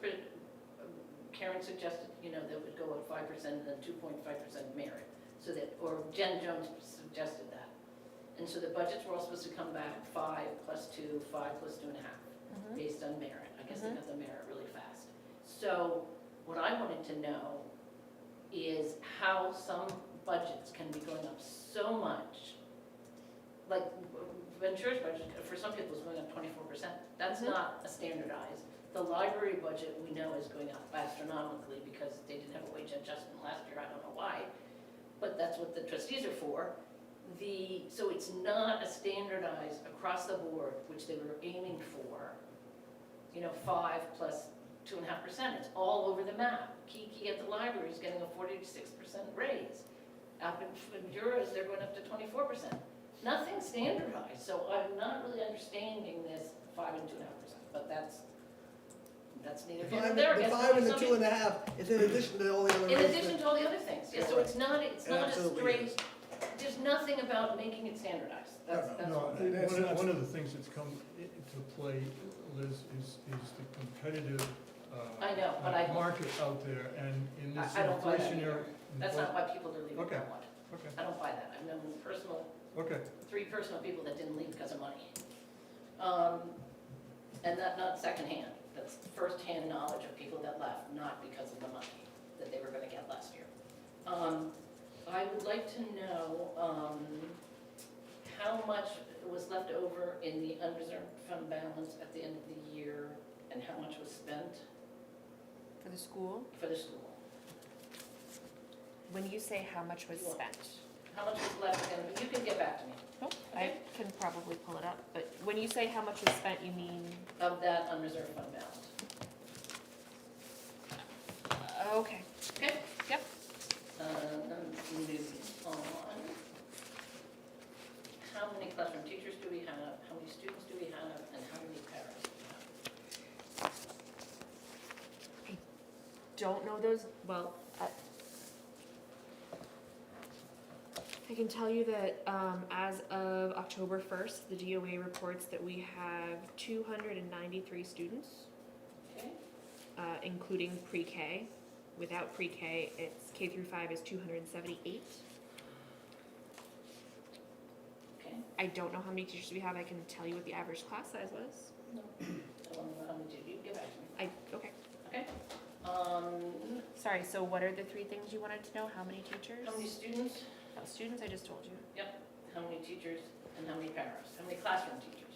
Karen suggested, that would go at 5% and then 2.5% merit, so that, or Jen Jones suggested that. And so the budgets were all supposed to come back 5 plus 2, 5 plus 2.5, based on merit. I guess they got the merit really fast. So what I wanted to know is how some budgets can be going up so much. Like Ventura's budget, for some people, is going up 24%. That's not a standardized. The library budget, we know, is going up astronomically because they didn't have a wage adjustment last year, I don't know why. But that's what the trustees are for. So it's not a standardized across the board, which they were aiming for, 5 plus 2.5%. It's all over the map. Kiki at the library is getting a 46% raise. Up in Ventura, they're going up to 24%. Nothing standardized, so I'm not really understanding this 5 and 2.5%, but that's neither here nor there. I The guess 5 and the some 2.5 is in addition to all the other In rates addition that- to all the other things, yeah, so it's not a Absolutely straight, there's nothing about making it standardized. That's No, all. That's not- one of the things that's come into play, Liz, is the competitive I know, but I don't- market out there, and in this I don't buy that either. inflationary. That's not why people are leaving Okay. Brentwood. Okay, I don't buy that. I've known okay. 3 personal people that didn't leave because of money. And that, not secondhand, that's firsthand knowledge of people that left, not because of the money that they were gonna get last year. I would like to know, how much was left over in the unreserved fund balance at the end of the year, and how much was spent For the school, for the school? when you say how much was You want- spent, How much was left, and you can get back to me, oh, I can probably pull it up, but when you say how much was spent, you mean, of that unreserved fund balance. okay, Okay? Yep. Moving on. How many classroom teachers do we have, how many students do we have, and how many parents do we have? don't know those, well, I can tell you that, as of October 1st, the DOA reports that we have 293 students, Okay, including pre-K. Without pre-K, it's K through 5 is 278. okay. I don't know how many teachers we have, I can tell you what the average class size was. No, I want to know how many did you get back to me. Okay, Okay. sorry, so what are the 3 things you wanted to know? How many teachers? How many students, Oh, students, I just told you. how many teachers, and how many parents? How many classroom teachers?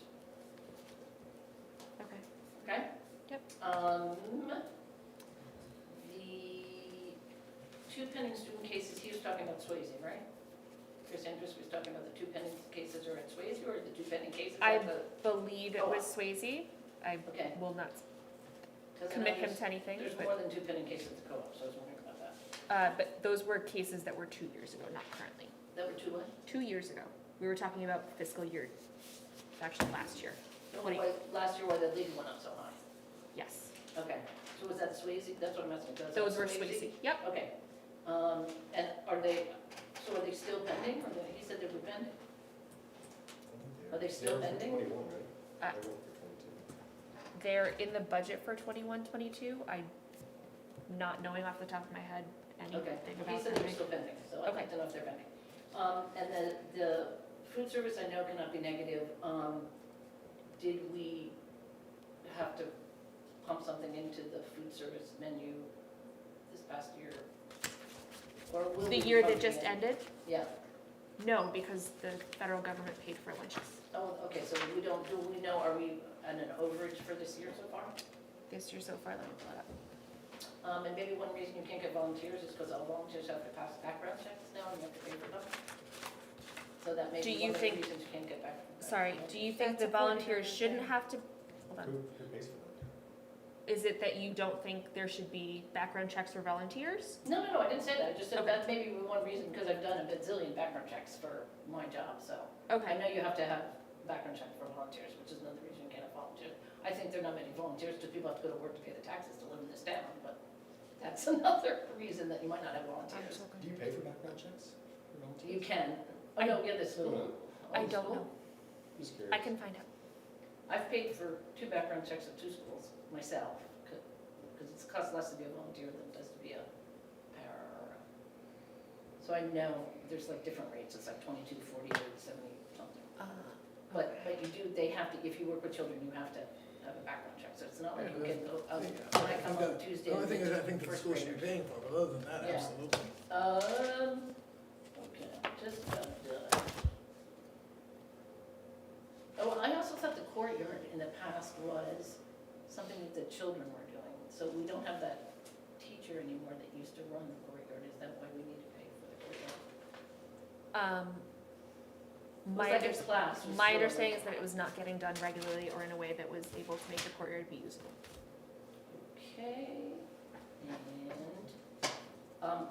Okay. Okay? Yep. The 2 pending student cases, he was talking about Swayze, right? Chris Andrews was talking about the 2 pending cases are at Swayze, or the 2 pending cases I at the? believe it Co-op. was Swayze. I Okay. will not 'Cause I commit know him there's- to anything, There's but, more than 2 pending cases at the co-op, so I was wondering about that. but those were cases that were 2 years ago, not currently. That were 2 what? 2 years ago. We were talking about fiscal year, actually last year. No, Twenty- last year why the league went up so high. Yes. Okay, so was that Swayze? That's what I'm asking. Was that Those were Swayze. Yep. Okay. And are they still pending, or he said they were pending? Are they still They're for pending? 21, right? Uh, They were for 22. They're in the budget for 21-22. I'm not knowing off the top of my head anything Okay, he about said they were that. still pending, so I'd Okay. like to know if they're pending. And then the food service I know cannot be negative. Did we have to pump something into the food service menu this past year? Or will The we be year that pumping just it? ended, Yeah, No, because the federal government paid for lunches. Oh, okay, so we don't, do we know, are we at an overage for this year so far? This year so far, let me pull it up. And maybe one reason you can't get volunteers is because all volunteers have to pass background checks now and you have to pay for them. So that may Do be you one of the think- reasons you can't get back. Sorry, do you think That's the according to volunteers the shouldn't thing. have to, hold on. Who pays for that? Is it that you don't think there should be background checks for volunteers? No, I didn't say that, I just said Okay. that may be one reason, because I've done a bazillion background checks for my job, so. I Okay, know you have to have background check for volunteers, which is another reason you can't have volunteers. I think there are not many volunteers, because people have to go to work to pay the taxes to live in this town, but that's another reason that you might not have volunteers. Do you pay for background checks? for volunteers? You can, oh no, yeah, this little. I don't know. Just curious. I can find out. I've paid for 2 background checks at 2 schools myself, because it costs less to be a volunteer than it does to be a para. So I know there's like different rates, it's like 22, 48, 70, something. But you do, they have to, if you work with children, you have to have a background check, so it's not like you can go, when I come on Tuesday. The only thing is, I think the first school should be graders. paying for, but other than that, Yeah. absolutely. Okay, just about done. Oh, I also thought the courtyard in the past was something that the children were doing, so we don't have that teacher anymore that used to run the courtyard, is that why we need to pay for the courtyard? It was My, like a class. was my still- understanding is that it was not getting done regularly or in a way that was able to make the courtyard be usable. Okay, and,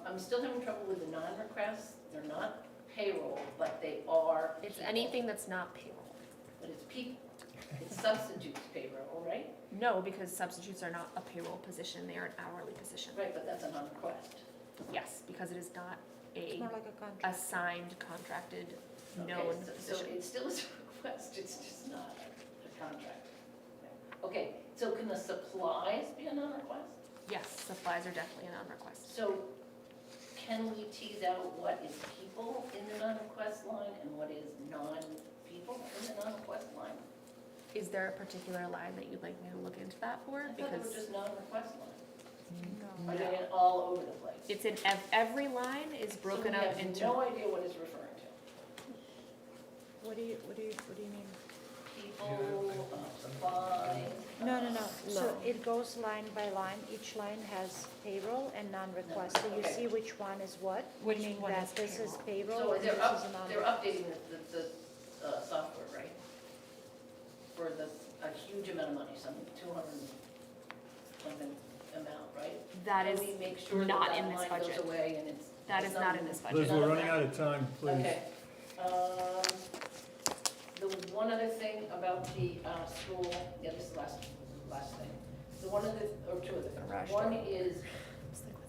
I'm still having trouble with the non-requests, they're not payroll, but they are. It's people. anything that's not payroll. But it's people, it's substitutes payroll, right? No, because substitutes are not a payroll position, they are an hourly position. Right, but that's a non-request. Yes, because it is not It's a more like a contract. assigned, contracted, Okay, known so position. it still is a request, it's just not a contract. Okay, so can the supplies be a non-request? Yes, supplies are definitely a non-request. So can we tease out what is people in the non-request line and what is non-people in the non-request line? Is there a particular line that you'd like me to look into that for? I thought they were Because just non-request lines. No. Are they in all over the place? it's in, every line is broken So up we have into. no idea what it's referring to. What do you mean? People, supplies. No. So No. it goes line by line, each line has payroll and non-request, so you Okay. see which one is what, Which meaning one that is this is So payroll and this they're is up, a non. they're updating the software, right? For a huge amount of money, some 200 something amount, right? That is Can we make sure that not that in this line budget. goes away and it's. That is not in this budget. Liz, we're running out of time, please. Okay. There was one other thing about the school, yeah, this is the last thing. So one of the, or two of the Garage things. One door. is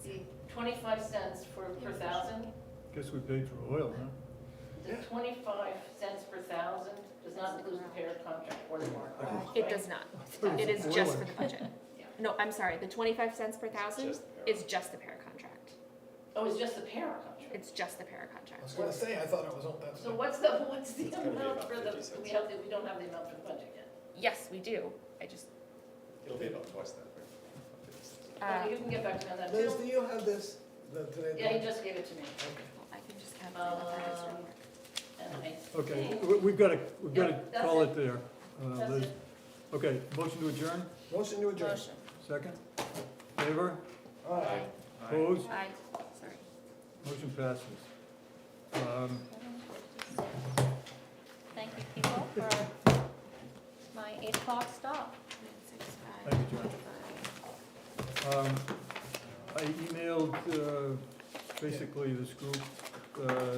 the 25 cents per thousand. Guess we paid for oil, huh? The 25 cents per thousand does not include the pair contract or the mark. It does not. It is just for the budget. Yeah. No, I'm sorry, the 25 cents per thousand Just the is just the para contract. Oh, it's just the para contract? It's just the para I contract. was gonna say, I thought it was, that's. So what's the It's gonna be amount about for the, 50 cents. we don't have the amount for the budget yet? Yes, we do. I just, It'll be about twice that, right? uh, You can get back to me on that Liz, too. do you have this, today? Yeah, he just gave it to me. Okay. I can just calculate what that is real quick. And I Okay, think we've got to Yeah, that's call it. it there, that's Liz. it. Okay, motion to adjourn, Motion to adjourn. Motion. second? Favor? Aye. Opposed? Aye, sorry. Motion passes. Thank you, people, for my 8 o'clock stop. 6, 5, Thank you, John. 5. I emailed basically this group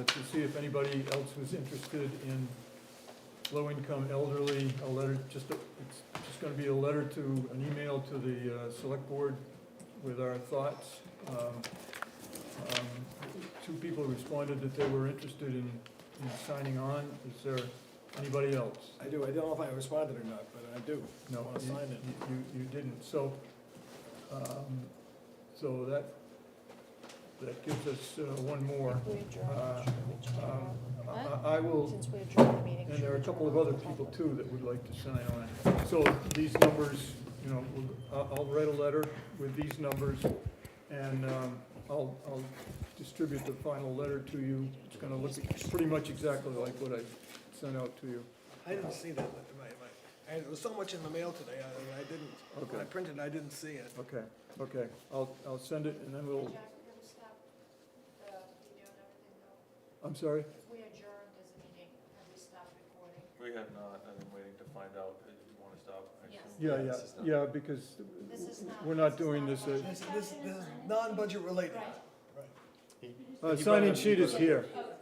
to see if anybody else was interested in low-income elderly, a letter, it's just gonna be a letter to, an email to the select board with our thoughts. Two people responded that they were interested in signing on. Is there anybody else? I do, I don't know if I responded or not, but I do. No, Want to sign it. you didn't, so, so that gives us one more. If we adjourn, should we adjourn? I will, Since we adjourned the meeting. and should there are a we couple of adjourn? other people too that would like to sign on. So these numbers, I'll write a letter with these numbers, and I'll distribute the final letter to you. It's gonna look pretty much exactly like what I sent out to you. I didn't see that, there was so much in the mail today, I didn't, when I Okay. printed, I didn't see it. Okay, I'll send it and then we'll, Jack, can we stop the video and everything though? I'm sorry? If we adjourned as a meeting, have we stopped recording? We had not, and I'm waiting to find out, if you wanna stop? I Yes. assume. Yeah, this is not- yeah, because This is not. we're not doing this, This is non-budget related. Right. Right. He- signing he brought it up- sheet is here. Oh,